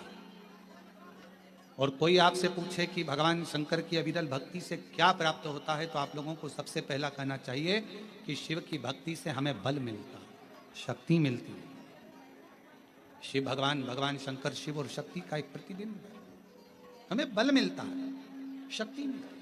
और कोई आपसे पूछे कि भगवान शंकर की अविरल भक्ति से क्या प्राप्त होता है, तो आप लोगों को सबसे पहला कहना चाहिए कि शिव की भक्ति से हमें बल मिलता है, शक्ति मिलती है। शिव भगवान, भगवान शंकर शिव और शक्ति का एक प्रतिबिंब है। हमें बल मिलता है, शक्ति मिलती है।